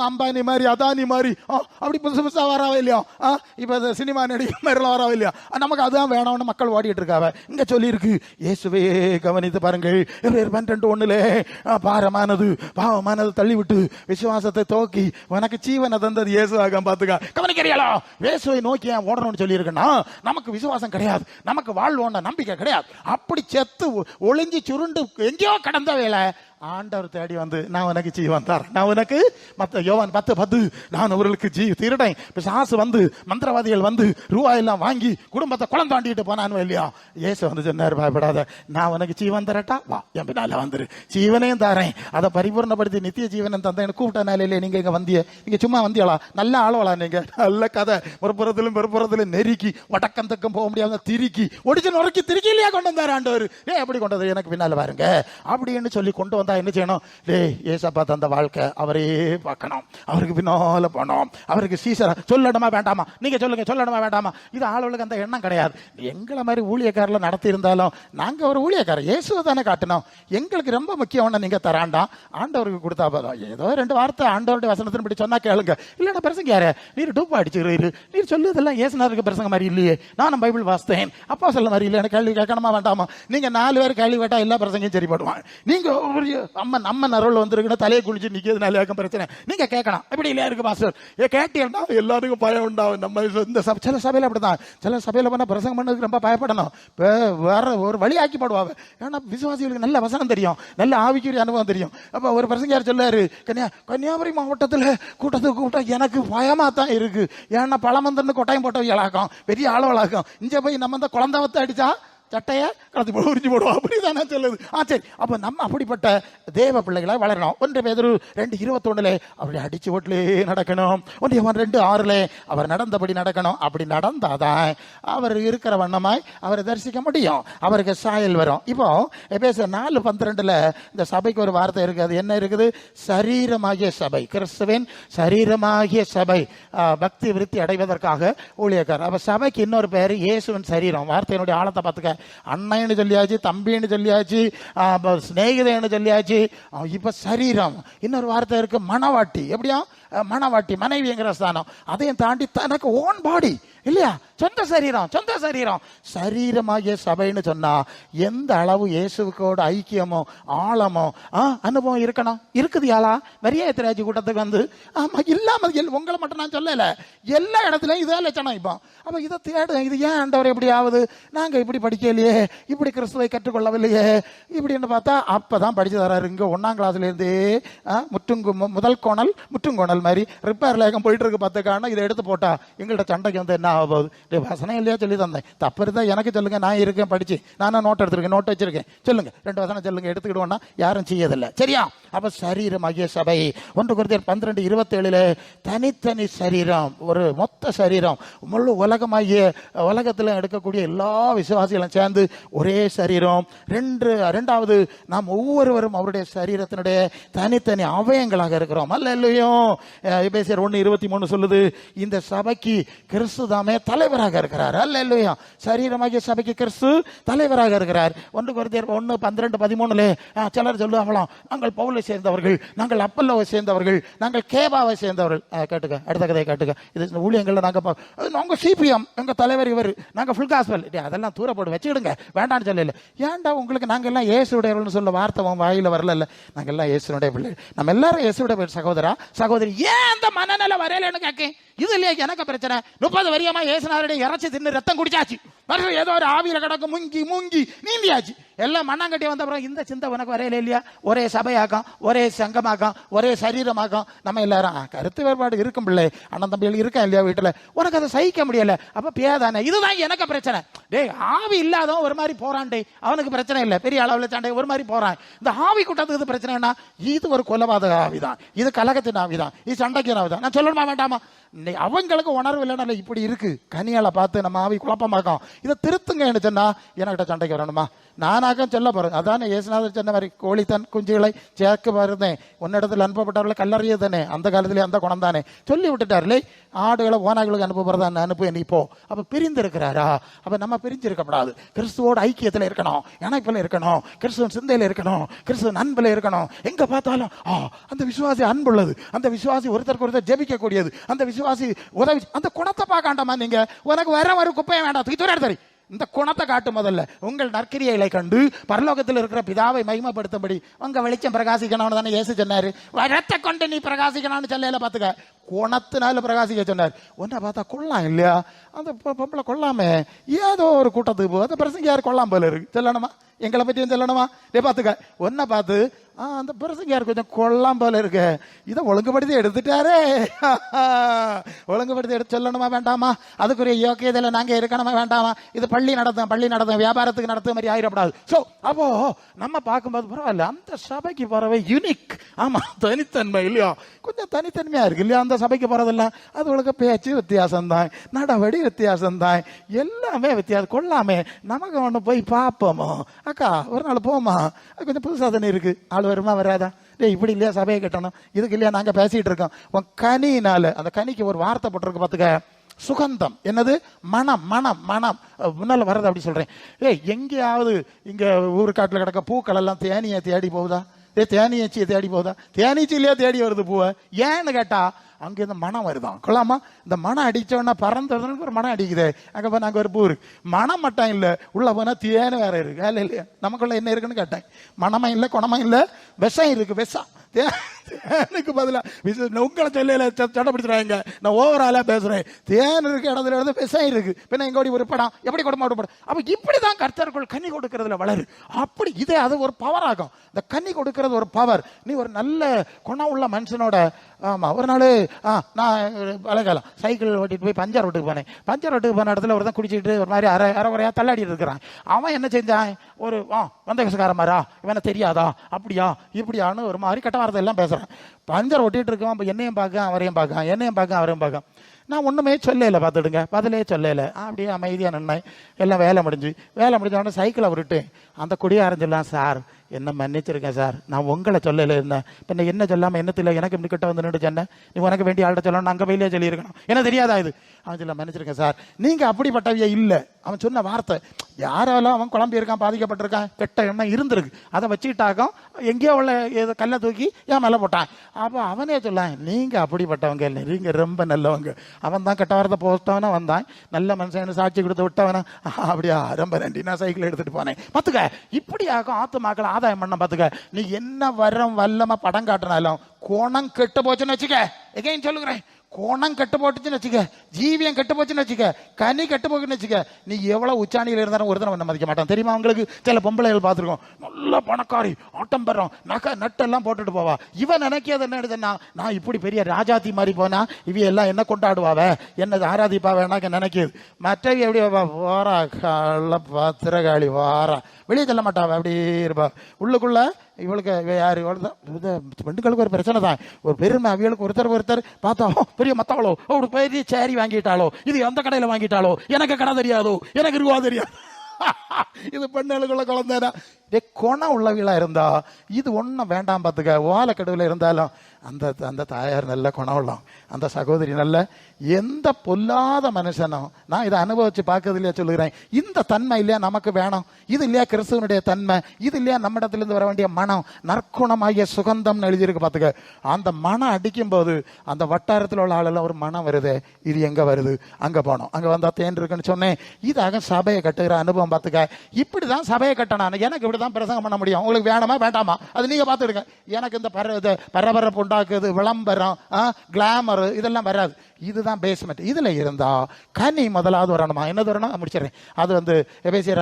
அம்பானி மாதிரி அதானி மாதிரி அப்படி புதுசு புதுசா வராவே இல்லையா? இப்ப சினிமா நடிகை மாதிரிலாம் வராவே இல்லையா? நமக்கு அதுதான் வேணும்னு மக்கள் ஓடிட்டு இருக்காவ. இங்க சொல்லி இருக்கு, இயேசுவே கவனித்து பாருங்கள், 12:1 பாரமானது பாவமானது தள்ளிவிட்டு விசுவாசத்தை தோக்கி உனக்கு ஜீவனை தந்தது இயேசுவாக பாத்துக்க. கவனிக்கிறீங்களா? இயேசுவை நோக்கி ஓடணும்னு சொல்லி இருக்குன்னா நமக்கு விசுவாசம் கிடையாது, நமக்கு வாழ்வோட நம்பிக்கை கிடையாது. அப்படி செத்து ஒளிஞ்சி சுருண்டு எங்கேயோ கடந்த வேலை ஆண்டவர் தேடி வந்து நான் உனக்கு ஜீவன் தரேன், நான் உனக்கு மத்த யோவான் 10:10 நான் அவர்களுக்கு திருடன் பிசாசு வந்து மந்திரவாதிகள் வந்து ரூபாயெல்லாம் வாங்கி குடும்பத்தை குளம் தாண்டிட்டு போனான்னு இல்லையா? இயேசு வந்து சொன்னார், பயப்படாத, நான் உனக்கு ஜீவன் தரட்டா, வா என் பின்னால வந்துரு, ஜீவனையும் தரேன், அதை பரிபூர்ணப்படுத்தி நித்திய ஜீவனம் தந்தேன். கூப்பிட்டனால இல்லையே நீங்க இங்க வந்திய, நீங்க சும்மா வந்தியலா? நல்ல ஆளவளா நீங்க? நல்ல கதை, மறுபுறத்திலும் பெருப்புறத்திலும் நெருக்கி வடக்கம் தக்கம் போக முடியாத திருக்கி ஒடிச்சு நொறுக்கி திருக்கி இல்லையா கொண்டு வந்தார் ஆண்டவர். எப்படி கொண்டு வந்தார்? எனக்கு பின்னால பாருங்க அப்படின்னு சொல்லி கொண்டு வந்தா என்ன செய்யணும்? ஏசப்பா தந்த வாழ்க்கை அவரே பார்க்கணும், அவருக்கு பின்னால போனோம். அவருக்கு சீசரா சொல்லணுமா வேண்டாமா? நீங்க சொல்லுங்க, சொல்லணுமா வேண்டாமா? இது ஆளுகளுக்கு அந்த எண்ணம் கிடையாது. எங்களை மாதிரி ஊழியக்காரர்ல நடத்தி இருந்தாலும் நாங்க ஒரு ஊழியக்காரர் இயேசுவை தானே காட்டணும். எங்களுக்கு ரொம்ப முக்கியம் நீங்க தராண்டாம், ஆண்டவருக்கு கொடுத்தா போதும். ஏதோ 2 வார்த்தை ஆண்டவருடைய வசனத்தின் படி சொன்னா கேளுங்க. இல்லைன்னா பிரசங்க யாரு நீர் டூப்பா அடிச்சுக்கிறீரு, நீர் சொல்லுதெல்லாம் ஏசுனாருக்கு பிரசங்க மாதிரி இல்லையே, நானும் பைபிள் வாசித்தேன் அப்பா சொல்ல மாதிரி இல்லை, எனக்கு கேள்வி கேட்கணுமா வேண்டாமா? நீங்க 4 பேர் கேள்வி கேட்டா எல்லா பிரசங்கையும் சரிப்படுவாங்க. நீங்க நம்ம நரோல் வந்துருக்குன்னா தலையை குளிச்சு நிக்கிறதுனால பிரச்சனை, நீங்க கேட்கணும். எப்படி இல்லையா இருக்கு மாஸ்டர்? கேட்டீங்கன்னா எல்லாருக்கும் பயம் உண்டாகும். நம்ம இந்த சில சபையில அப்படிதான், சில சபையில பண்ண பிரசங்கம் பண்ணதுக்கு ரொம்ப பயப்படணும், வேற ஒரு வழி ஆக்கி போடுவாங்க. ஏன்னா விசுவாசிகளுக்கு நல்ல வசனம் தெரியும், நல்ல ஆவிக்குரிய அனுபவம் தெரியும். அப்ப ஒரு பிரசங்கியார் சொல்லாரு, கன்னியாகுமரி மாவட்டத்தில் கூட்டம் எனக்கு பயமா தான் இருக்கு. ஏன்னா பழமந்தன்னு கொட்டாயம் போட்டவங்களாக்கும், பெரிய ஆளவளாக்கும். இங்க போய் நம்ம இந்த குழந்தை அடிச்சா சட்டைய கலந்து போட உறிஞ்சு போடுவோம், அப்படிதானே சொல்லுது. சரி, அப்ப நம்ம அப்படிப்பட்ட தேவ பிள்ளைகளை வளரணும். 1 பேதுரு 2:21 அப்படி அடிச்சு ஓட்டிலே நடக்கணும். 1 யோவான் 2:6 அவர் நடந்தபடி நடக்கணும். அப்படி நடந்தாதான் அவர் இருக்கிற வண்ணமாய் அவரை தரிசிக்க முடியும், அவருக்கு சாயல் வரும். இப்போ எபேசியர் 4:12 இந்த சபைக்கு ஒரு வார்த்தை இருக்கு. அது என்ன இருக்குது? சரீரமாகிய சபை, கிறிஸ்துவின் சரீரமாகிய சபை பக்தி விருத்தி அடைவதற்காக ஊழியக்காரர். அப்ப சபைக்கு இன்னொரு பேர் இயேசுவின் சரீரம். வார்த்தையினுடைய ஆழத்தை பார்த்துக்க. அண்ணன்னு சொல்லியாச்சு, தம்பின்னு சொல்லியாச்சு, சிநேகிதன்னு சொல்லியாச்சு, இப்ப சரீரம். இன்னொரு வார்த்தை இருக்கு மணவாட்டி. எப்படியா? மணவாட்டி மனைவிங்கிற ஸ்தானம். அதையும் தாண்டி தனக்கு ஓன் பாடி இல்லையா, சொந்த சரீரம். சொந்த சரீரம் சரீரமாகிய சபைன்னு சொன்னா எந்த அளவு இயேசுக்கோட ஐக்கியமோ ஆழமோ அனுபவம் இருக்கணும். இருக்குது யாழா மரியாதை கூட்டத்துக்கு வந்து இல்லாம உங்களை மட்டும் நான் சொல்லல, எல்லா இடத்துலயும் இதே லட்சணம். இப்போ அப்ப இதை தேடு, இது ஏன் ஆண்டவர் எப்படி ஆகுது? நாங்க இப்படி படிக்கலையே, இப்படி கிறிஸ்துவை கற்றுக்கொள்ளவில்லையே, இப்படின்னு பார்த்தா அப்பதான் படிச்சு தராரு. இங்க 1ஆம் கிளாஸ்ல இருந்து முதல் கோணல் முற்றுங்கோணல் மாதிரி ரிப்பேர் லேகம் போயிட்டு இருக்கு. பார்த்துக்கான இதை எடுத்து போட்டா எங்கள்கிட்ட சண்டைக்கு வந்து என்ன ஆக போகுது? வசனம் இல்லையா சொல்லி தந்தேன், தப்பு இருந்தா எனக்கு சொல்லுங்க, நான் இருக்கேன் படிச்சு, நானும் நோட் எடுத்திருக்கேன், நோட் வச்சிருக்கேன், சொல்லுங்க 2 வசனம் சொல்லுங்க, எடுத்துக்கிடுவோம்னா யாரும் செய்யதில்லை. சரியா? அப்ப சரீரமாகிய சபை 1 கொரிந்தியர் 12:27 தனித்தனி சரீரம், ஒரு மொத்த சரீரம், முழு உலகமாகிய உலகத்துல எடுக்கக்கூடிய எல்லா விசுவாசிகளும் சேர்ந்து ஒரே சரீரம். 2வது நாம் ஒவ்வொருவரும் அவருடைய சரீரத்தினுடைய தனித்தனி அவயங்களாக இருக்கிறோம். அல்லேலூயா. எபேசியர் 1:23 சொல்லுது, இந்த சபைக்கு கிறிஸ்து தாமே தலைவராக இருக்கிறார். அல்லேலூயா. சரீரமாகிய சபைக்கு கிறிஸ்து தலைவராக இருக்கிறார். 1 கொரிந்தியர் 1:12-13 சிலர் சொல்லுவாங்களாம், நாங்கள் பவுலை சேர்ந்தவர்கள், நாங்கள் அப்பல்லோவை சேர்ந்தவர்கள், நாங்கள் கேபாவை சேர்ந்தவர்கள். கேட்டுக்க, அடுத்த கதையை கேட்டுக்க. இது ஊழியங்கள்ல நாங்க சிபிஎம், எங்க தலைவர் இவர், நாங்க ஃபுல் காஸ்பல், அதெல்லாம் தூரப்போடு வச்சுக்கிடுங்க, வேண்டான்னு சொல்லல. ஏன்டா உங்களுக்கு நாங்க எல்லாம் இயேசுடையவர்கள்னு சொல்ல வார்த்தை வாயில வரல. நாங்க எல்லாம் இயேசுடைய பிள்ளை, நம்ம எல்லாரும் இயேசுடைய சகோதரா சகோதரி. ஏன் அந்த மனநிலை வரையலன்னு கேட்க, இது இல்லையா எனக்கு பிரச்சனை? 30 வருஷமா இயேசுநாதருடைய இறைச்சி தின்னு ரத்தம் குடிச்சாச்சு, வருஷம் ஏதோ ஒரு ஆவியில கிடக்கு முங்கி முங்கி நீந்தியாச்சு, எல்லாம் மண்ணாங்கட்டி வந்த அப்புறம் இந்த சிந்தை உனக்கு வரையில இல்லையா? ஒரே சபையாக்கம், ஒரே சங்கமாக்கம், ஒரே சரீரமாக்கம். நம்ம எல்லாரும் கருத்து வேறுபாடு இருக்கும் பிள்ளை, அண்ணன் தம்பிகள் இருக்கா இல்லையா வீட்டுல, உனக்கு அதை சகிக்க முடியல, அப்ப பேதானே. இதுதான் எனக்கு பிரச்சனை. டேய், ஆவி இல்லாதவன் ஒரு மாதிரி போறான்டே, அவனுக்கு பிரச்சனை இல்லை, பெரிய அளவுல சாண்டை ஒரு மாதிரி போறான். இந்த ஆவி கூட்டத்துக்கு பிரச்சனைனா இது ஒரு கொலபாதக ஆவிதான், இது கலகத்தின் ஆவிதான், இது சண்டைக்கு ஆவிதான். நான் சொல்லணுமா வேண்டாமா? அவங்களுக்கு உணர்வு இல்லைன்னா இப்படி இருக்கு கனியால பார்த்து நம்ம ஆவி குழப்பமாக்கும். இதை திருத்துங்க சொன்னா என்கிட்ட சண்டைக்கு வரணுமா? நானாக சொல்ல போறேன். அதானே இயேசுநாதர் சொன்ன மாதிரி கோழி தன் குஞ்சுகளை சேர்க்க வருந்தேன், உன்னிடத்தில் அனுப்பப்பட்டவர்களை கல்லறிய தானே, அந்த காலத்திலே அந்த குணம் தானே சொல்லி விட்டுட்டார்களே. ஆடுகளை ஓனாங்களுக்கு அனுப்புறதா அனுப்பு நீ போ. அப்ப பிரிந்து இருக்கிறாரா? அப்ப நம்ம பிரிஞ்சு இருக்கப்படாது. கிறிஸ்துவோட ஐக்கியத்தில் இருக்கணும், இணைப்பில் இருக்கணும், கிறிஸ்துவன் சிந்தையில இருக்கணும், கிறிஸ்துவன் அன்புல இருக்கணும். எங்க பார்த்தாலும் அந்த விசுவாசி அன்புள்ளது, அந்த விசுவாசி ஒருத்தருக்கு ஒருத்தர் ஜெபிக்க கூடியது, அந்த விசுவாசி உதவி, அந்த குணத்தை பார்க்காண்டாமா நீங்க? உனக்கு வர குப்பையை வேண்டாம், தூக்கி தூர சரி. இந்த குணத்தை காட்டு. முதல்ல உங்கள் நற்கிரியைகளை கண்டு பரலோகத்தில் இருக்கிற பிதாவை மகிமைப்படுத்தும்படி உங்க வெளிச்சம் பிரகாசிக்கணும்னு தானே இயேசு சொன்னாரு. வரத்தை கொண்டு நீ பிரகாசிக்கணும்னு சொல்லல, பாத்துக்க. குணத்தினால பிரகாசிக்க சொன்னார். ஒன்ன பார்த்தா கொள்ளலாம் இல்லையா? அந்த பொம்பளை கொள்ளாம ஏதோ ஒரு கூட்டத்துக்கு போகுது, அந்த பிரசங்க யாரு கொள்ளாம போல இருக்கு. சொல்லணுமா? எங்களை பற்றியும் சொல்லணுமா? பாத்துக்க, ஒன்ன பார்த்து அந்த பிரசங்க யாரு கொஞ்சம் கொள்ளாம போல இருக்கு, இதை ஒழுங்குபடுத்தி எடுத்துட்டாரே, ஒழுங்குபடுத்தி எடுத்து சொல்லணுமா வேண்டாமா? அதுக்குரிய யோக்கியதையில நாங்க இருக்கணுமா வேண்டாமா? இது பள்ளி நடத்தும் வியாபாரத்துக்கு நடத்தும் மாதிரி ஆயிடப்படாது. சோ அப்போ நம்ம பார்க்கும்போது பரவாயில்ல, அந்த சபைக்கு போறவை யூனிக். ஆமா, தனித்தன்மை இல்லையா? கொஞ்சம் தனித்தன்மையா இருக்கு இல்லையா? அந்த சபைக்கு போறதெல்லாம் அது உங்களுக்கு பேச்சு வித்தியாசம்தான், நடவடி வித்தியாசம்தான், எல்லாமே வித்தியாசம். கொள்ளாமே நமக்கு ஒண்ணு போய் பார்ப்போமோ, அக்கா ஒரு நாள் போமா, கொஞ்சம் புதுசா தானே இருக்கு, ஆள் வருமா வராதா? இப்படி இல்லையா சபையை கட்டணும், இதுக்கு இல்லையா நாங்க பேசிட்டு இருக்கோம். உன் கனினால, அந்த கனிக்கு ஒரு வார்த்தை போட்டிருக்கு பாத்துக்க, சுகந்தம். என்னது? மனம். மனம் மனம் முன்னால வர்றது அப்படி சொல்றேன். எங்கேயாவது இங்க ஊருக்காட்டுல கிடக்க பூக்கள் எல்லாம் தேனியை தேடி போகுதா? தேனீச்சியை தேடி போகுதா? தேனீச்சிலேயே தேடி வருது பூவை. ஏன்னு கேட்டா அங்க இந்த மனம் வருதான். கொள்ளாமா? இந்த மனம் அடிச்சோன்னா பறந்து ஒரு மனம் அடிக்குது. அங்க போய் நாங்க ஒரு பூ இருக்கு, மனம் மட்டும் இல்ல, உள்ள போனா தேனு வேற இருக்கு. வேலை இல்லையா? நமக்குள்ள என்ன இருக்குன்னு கேட்டேன். மனமும் இல்ல, குணமும் இல்ல, விஷம் இருக்கு. விஷம் தேனுக்கு பதிலா உங்களை சொல்லல சட்டப்படுத்துறாங்க. நான் ஓவராலா பேசுறேன். தேன் இருக்கு இடத்துல இருந்து விஷம் இருக்கு. பின்ன எங்க ஒரு படம் எப்படி கொடுமா படம். அப்ப இப்படிதான் கர்த்தருக்குள் கனி கொடுக்கறதுல வளரு. அப்படி இதே அது ஒரு பவர் ஆகும். இந்த கனி கொடுக்கறது ஒரு பவர். நீ ஒரு நல்ல குணம் உள்ள மனுஷனோட, ஆமா, ஒரு நாள் நான் அழகாலம் சைக்கிள் ஓட்டிட்டு போய் பஞ்சர் ரோட்டுக்கு போனேன். பஞ்சர் ரோட்டுக்கு போன இடத்துல ஒருத்தன் குடிச்சிட்டு ஒரு மாதிரி அரை குறையா தள்ளாடி இருக்கிறான். அவன் என்ன செஞ்சான்? ஒரு வந்த கசக்கார மாதிரா, இவனை தெரியாதா, அப்படியா இப்படியான்னு ஒரு மாதிரி கட்ட வார்த்தை எல்லாம் பேசுறான். பஞ்சர் ஒட்டிட்டு இருக்கான். என்னையும் பார்க்க அவரையும் பார்க்க, என்னையும் பார்க்க அவரையும் பார்க்க. நான் ஒண்ணுமே சொல்லல, பார்த்துடுங்க, பதிலே சொல்லல. அப்படியே அமைதியா நின்னேன். எல்லாம் வேலை முடிஞ்சோடனே சைக்கிளை விட்டுட்டேன். அந்த குடியாரஞ்செல்லாம், சார் என்ன மன்னிச்சிருக்கேன் சார், நான் உங்களை சொல்லல இருந்தேன். இப்போ என்ன சொல்லாம என்னத்துல எனக்கு இப்படி கிட்ட வந்து நின்று சொன்னேன், நீ உனக்கு வேண்டிய ஆள்கிட்ட சொல்லணும், அங்கே வெயிலே சொல்லியிருக்கணும், என்ன தெரியாதா இது? அவன் சொல்ல, மன்னிச்சிருக்கேன் சார், நீங்க அப்படிப்பட்டவையே இல்லை. அவன் சொன்ன வார்த்தை, யாராலும் அவன் குழம்பு இருக்கான், பாதிக்கப்பட்டிருக்கான், கெட்ட எண்ணம் இருந்திருக்கு, அதை வச்சுக்கிட்டாக்கும் எங்கேயோ உள்ள கல்லை தூக்கி என் மேலே போட்டான். அப்போ அவனே சொல்லான், நீங்க அப்படிப்பட்டவங்க இல்லை, நீங்க ரொம்ப நல்லவங்க. அவன் தான் கெட்ட வார்த்தை போட்டவனா வந்தான், நல்ல மனுஷன் சாட்சி கொடுத்து விட்டவனா. அப்படியா, ரொம்ப நன்றி, நான் சைக்கிள் எடுத்துட்டு போனேன். பார்த்துக்க, இப்படியாக்கும் ஆத்துமாக்கள் ஆதாயம் பண்ண. பார்த்துக்க, நீ என்ன வரம் வல்லமா படம் காட்டினாலும் கோணம் கெட்டு போச்சுன்னு வச்சுக்க. எகைன் சொல்லுகிறேன், கோணம் கெட்டு போட்டுச்சுன்னு வச்சுக்க, ஜீவியம் கெட்டு போச்சுன்னு வச்சுக்க, கனி கெட்டு போக்குன்னு வச்சுக்க, நீ எவ்வளவு உச்சாணியில் இருந்தாலும் ஒரு தினம் மதிக்க மாட்டான். தெரியுமா உங்களுக்கு? சில பொம்பளைகள் பார்த்துருக்கோம், நல்ல பணக்காரி, ஆட்டம்பரம், நகை நட்டெல்லாம் போட்டுட்டு போவா. இவன் நினைக்கிறது என்ன எடுத்துன்னா, நான் இப்படி பெரிய ராஜாத்தி மாதிரி போனா இவ எல்லாம் என்ன கொண்டாடுவாவ, என்ன ஆராதிப்பாவ எனக்கு நினைக்கிது. மற்றவி எப்படி வாரா கள்ள பத்திரகாளி வாரா, வெளியே செல்ல மாட்டாவ, அப்படி இருப்பா. உள்ளுக்குள்ள இவளுக்கு யாரு பெண்களுக்கு ஒரு பிரச்சனை தான், ஒரு பெருமை. அவிகளுக்கு ஒருத்தர் பார்த்தா பெரிய மத்தாளோ, ஒரு பெரிய சேரி வாங்கிட்டாளோ, இது எந்த கடையில வாங்கிட்டாளோ, எனக்கு கடை தெரியாதோ, எனக்கு ரூபா தெரியாது. இது பெண்களுக்குள்ள குழந்தைனா குணம் உள்ளவங்களா இருந்தா இது ஒன்னும் வேண்டாம். பார்த்துக்க, ஓலக்கடுவில் இருந்தாலும் அந்த தாயார் நல்ல குணம் உள்ளோம், அந்த சகோதரி நல்ல, எந்த பொல்லாத மனுஷனும், நான் இதை அனுபவிச்சு பார்க்கறது இல்லையா சொல்லுகிறேன், இந்த தன்மை இல்லையா நமக்கு வேணும். இது இல்லையா கிறிஸ்துவனுடைய தன்மை, இது இல்லையா நம்ம இடத்திலிருந்து வர வேண்டிய மனம், நற்குணமாகிய சுகந்தம்னு எழுதியிருக்கு. பார்த்துக்க, அந்த மனம் அடிக்கும் போது அந்த வட்டாரத்தில் உள்ள ஆளெல்லாம் ஒரு மனம் வருது, இது எங்க வருது, அங்க போனோம், அங்க வந்தா தேன் இருக்குன்னு சொன்னேன். இதாக சபையை கட்டுகிற அனுபவம். பார்த்துக்க, இப்படிதான் சபையை கட்டணும். எனக்கு இப்படிதான் பிரசங்கம் பண்ண முடியும். உங்களுக்கு வேணுமா வேண்டாமா அது நீங்க பார்த்துடுங்க. எனக்கு இந்த பரபரப்பு உண்டாக்குது, விளம்பரம், கிளாமர் இதெல்லாம் வராது. இதுதான் பேஸ்மெண்ட். இதுல இருந்தா கனி முதலாவது வரணுமா? என்னது வரணும்? முடிச்சிடறேன். அது வந்து எபேசியர்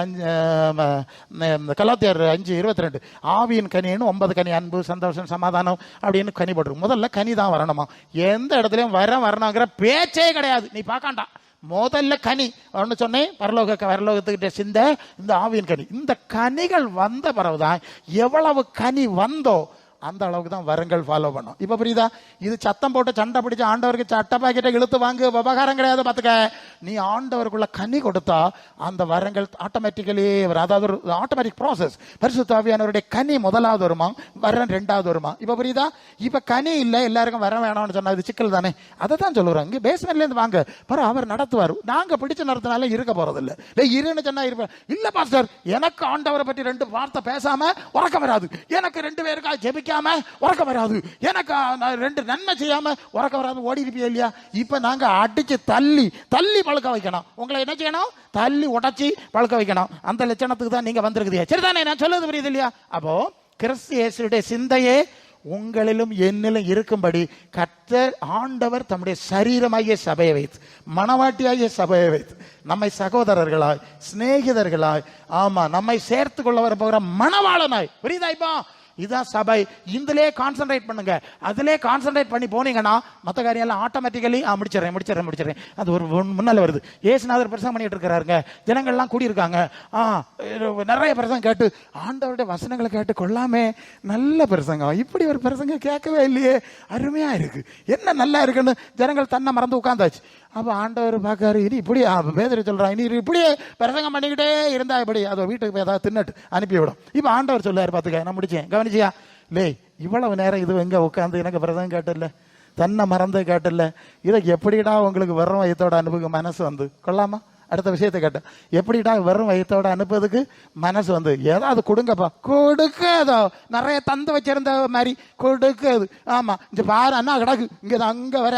கலாத்தியர் 5:22 ஆவியின் கனின்னு 9 கனி, அன்பு, சந்தோஷம், சமாதானம் அப்படின்னு கனி போட்டுருக்கு. முதல்ல கனி தான் வரணுமா. எந்த இடத்துலயும் வரணுங்கிற பேச்சே கிடையாது. நீ பார்க்காண்டா, முதல்ல கனி ஒன்று சொன்னேன், பரலோகத்துக்கிட்ட சிந்த இந்த ஆவியின் கனி. இந்த கனிகள் வந்த பிறகுதான் எவ்வளவு கனி வந்தோ அந்த அளவுக்கு தான் வரங்கள் ஃபாலோ பண்ணும். இப்ப புரியுதா? இது சத்தம் போட்டு சண்டை பிடிச்சு ஆண்டவருக்கு சட்ட பாக்கெட்டை இழுத்து வாங்கு விவகாரம் கிடையாது. பாத்துக்க, நீ ஆண்டவருக்குள்ள கனி கொடுத்தா அந்த வரங்கள் ஆட்டோமேட்டிக்கலி வரும். அதாவது ஒரு ஆட்டோமேட்டிக் ப்ராசஸ். பரிசுத்த ஆவியானவருடைய கனி முதலாவது வருமா, வரம் ரெண்டாவது வருமா? இப்ப புரியுதா? இப்ப கனி இல்ல, எல்லாருக்கும் வர வேணாம்னு சொன்னா இது சிக்கல் தானே. அதை தான் சொல்லுறோம். இங்க பேஸ்மெண்ட்ல இருந்து வாங்க பாரு, அவர் நடத்துவார். நாங்க பிடிச்ச நடத்தினால இருக்க போறது இல்ல. இருன்னு சொன்னா இருப்பேன். இல்ல பாஸ்டர், எனக்கு ஆண்டவரை பற்றி 2 வார்த்தை பேசாம உறக்கம் வராது, எனக்கு 2 பேருக்கா ஜெபிக்காம உறக்கம் வராது, எனக்கு 2 நன்மை செய்யாம உறக்கம் வராது. ஓடி இருப்பியா இல்லையா? இப்ப நாங்க அடிச்சு தள்ளி தள்ளி பழுக்க வைக்கணும். உங்களை என்ன செய்யணும்? தள்ளி உடைச்சி பழுக்க வைக்கணும். அந்த லட்சணத்துக்கு தான் நீங்க வந்திருக்குது. சரிதானே? நான் சொல்லுவது புரியுது இல்லையா? அப்போ கிறிஸ்து இயேசுவுடைய சிந்தையே உங்களிலும் என்னிலும் இருக்கும்படி கர்த்தர் ஆண்டவர் தம்முடைய சரீரமாகிய சபையை வைத்து, மணவாட்டியாகிய சபையை வைத்து, நம்மை சகோதரர்களாய் சிநேகிதர்களாய், ஆமா, நம்மை சேர்த்து கொள்ள வர போகிற மணவாளனாய், புரியுதா? இப்போ இதுதான் சபை. இதுலயே கான்சென்ட்ரேட் பண்ணுங்க. அதிலே கான்சென்ட்ரேட் பண்ணி போனீங்கன்னா மற்ற காரியம் எல்லாம் ஆட்டோமேட்டிக்கலி முடிச்சிடறேன் அது ஒரு முன்னால வருது. ஏசுநாதர் பிரசங்கம் பண்ணிட்டு இருக்கிறாருங்க, ஜனங்கள்லாம் கூடியிருக்காங்க. நிறைய பிரசங்கம் கேட்டு ஆண்டவருடைய வசனங்களை கேட்டு கொள்ளாமே நல்ல பிரசங்கம், இப்படி ஒரு பிரசங்கம் கேட்கவே இல்லையே, அருமையா இருக்கு, என்ன நல்லா இருக்குன்னு ஜனங்கள் தன்னை மறந்து உட்கார்ந்தாச்சு. அப்ப ஆண்டவர் பார்க்காரு, இனி இப்படி பேதர் சொல்றான், இனி இப்படியே பிரசங்கம் பண்ணிக்கிட்டே இருந்தா இப்படி அதை வீட்டுக்கு போய் ஏதாவது தின்னுட்டு அனுப்பிவிடும். இப்ப ஆண்டவர் சொல்லாரு, பாத்துக்க, நான் முடிச்சேன், கவனிச்சியா? லே, இவ்வளவு நேரம் இது எங்க உட்காந்து எனக்கு பிரசங்கம் கேட்டல, தன்னை மறந்து கேட்டல, இதை எப்படிடா உங்களுக்கு வெறும் வயத்தோட அனுப்புங்க மனசு வந்து கொள்ளாமா? அடுத்த விஷயத்தை கேட்டேன், எப்படிடா வெறும் வயத்தோட அனுப்புறதுக்கு மனசு வந்து? ஏதாவது கொடுங்கப்பா. கொடுக்காதோ, நிறைய தந்து வச்சிருந்த மாதிரி கொடுக்குது. ஆமா, இந்த பாரு அண்ணா கிடக்கு, இங்க அங்க வர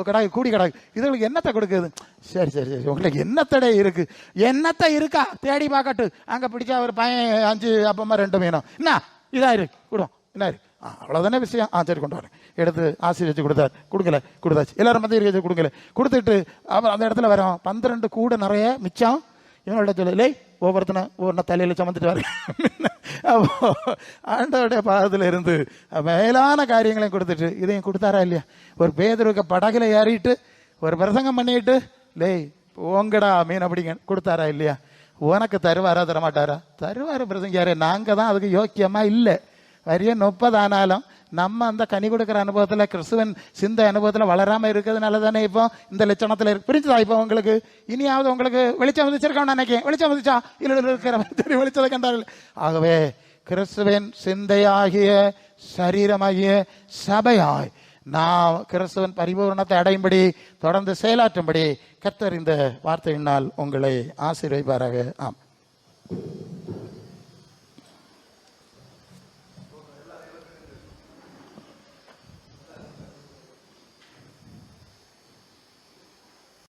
கிடக்கு, கூடி கிடக்கு, இதுகளுக்கு என்னத்தை கொடுக்குது? சரி சரி சரி, உங்களுக்கு என்னத்தடை இருக்கு? என்னத்தை இருக்கா தேடி பார்க்கட்டு. அங்க பிடிச்சா ஒரு பையன் 5 அப்பமா 2 மீனும், என்ன இதா இருக்கு விடும், என்ன இருக்கு, அவ்வளவுதானே விஷயம். சரி கொண்டு வரேன். எடுத்து ஆசீர்வச்சு கொடுத்தாரு, கொடுத்தாச்சு. எல்லாரும் மத்திய வச்சு கொடுக்கல, கொடுத்துட்டு அப்புறம் அந்த இடத்துல வரோம் 12 கூட நிறைய மிச்சம். இவங்கள்ட்ட சொல்லலை, ஒவ்வொருத்தனை தலையில சுமந்துட்டு வர. ஆண்டவருடைய பாதத்துல இருந்து மேலான காரியங்களையும் கொடுத்துட்டு இதையும் கொடுத்தாரா இல்லையா? ஒரு பேதுருக்க படகுல ஏறிட்டு ஒரு பிரசங்கம் பண்ணிட்டு, லே உங்கடா மீன் அப்படிங்க கொடுத்தாரா இல்லையா? உனக்கு தருவாரா தரமாட்டாரா? தருவாரு பிரசங்கியாரு. நாங்க தான் அதுக்கு யோக்கியமா இல்லை. வரிய 30 ஆனாலும் நம்ம அந்த கனி கொடுக்கிற அனுபவத்துல, கிறிஸ்துவன் சிந்த அனுபவத்துல வளராம இருக்கிறதுனால தானே இப்போ இந்த லட்சணத்துல இருக்கு. புரிஞ்சுதா? இப்போ உங்களுக்கு இனியாவது உங்களுக்கு வெளிச்சம் வந்துச்சிருக்கோம் நினைக்கிறேன். வெளிச்சம் வந்துச்சா? இல்லை இருக்கிற வெளிச்சத்தை கண்டார்கள். ஆகவே கிறிஸ்துவின் சிந்தையாகிய சரீரமாகிய சபையாய் நான் கிறிஸ்துவன் பரிபூர்ணத்தை அடையும்படி தொடர்ந்து செயலாற்றும்படி கர்த்தர் இந்த வார்த்தையினால் உங்களை ஆசீர்வதிப்பாராக. ஆம்.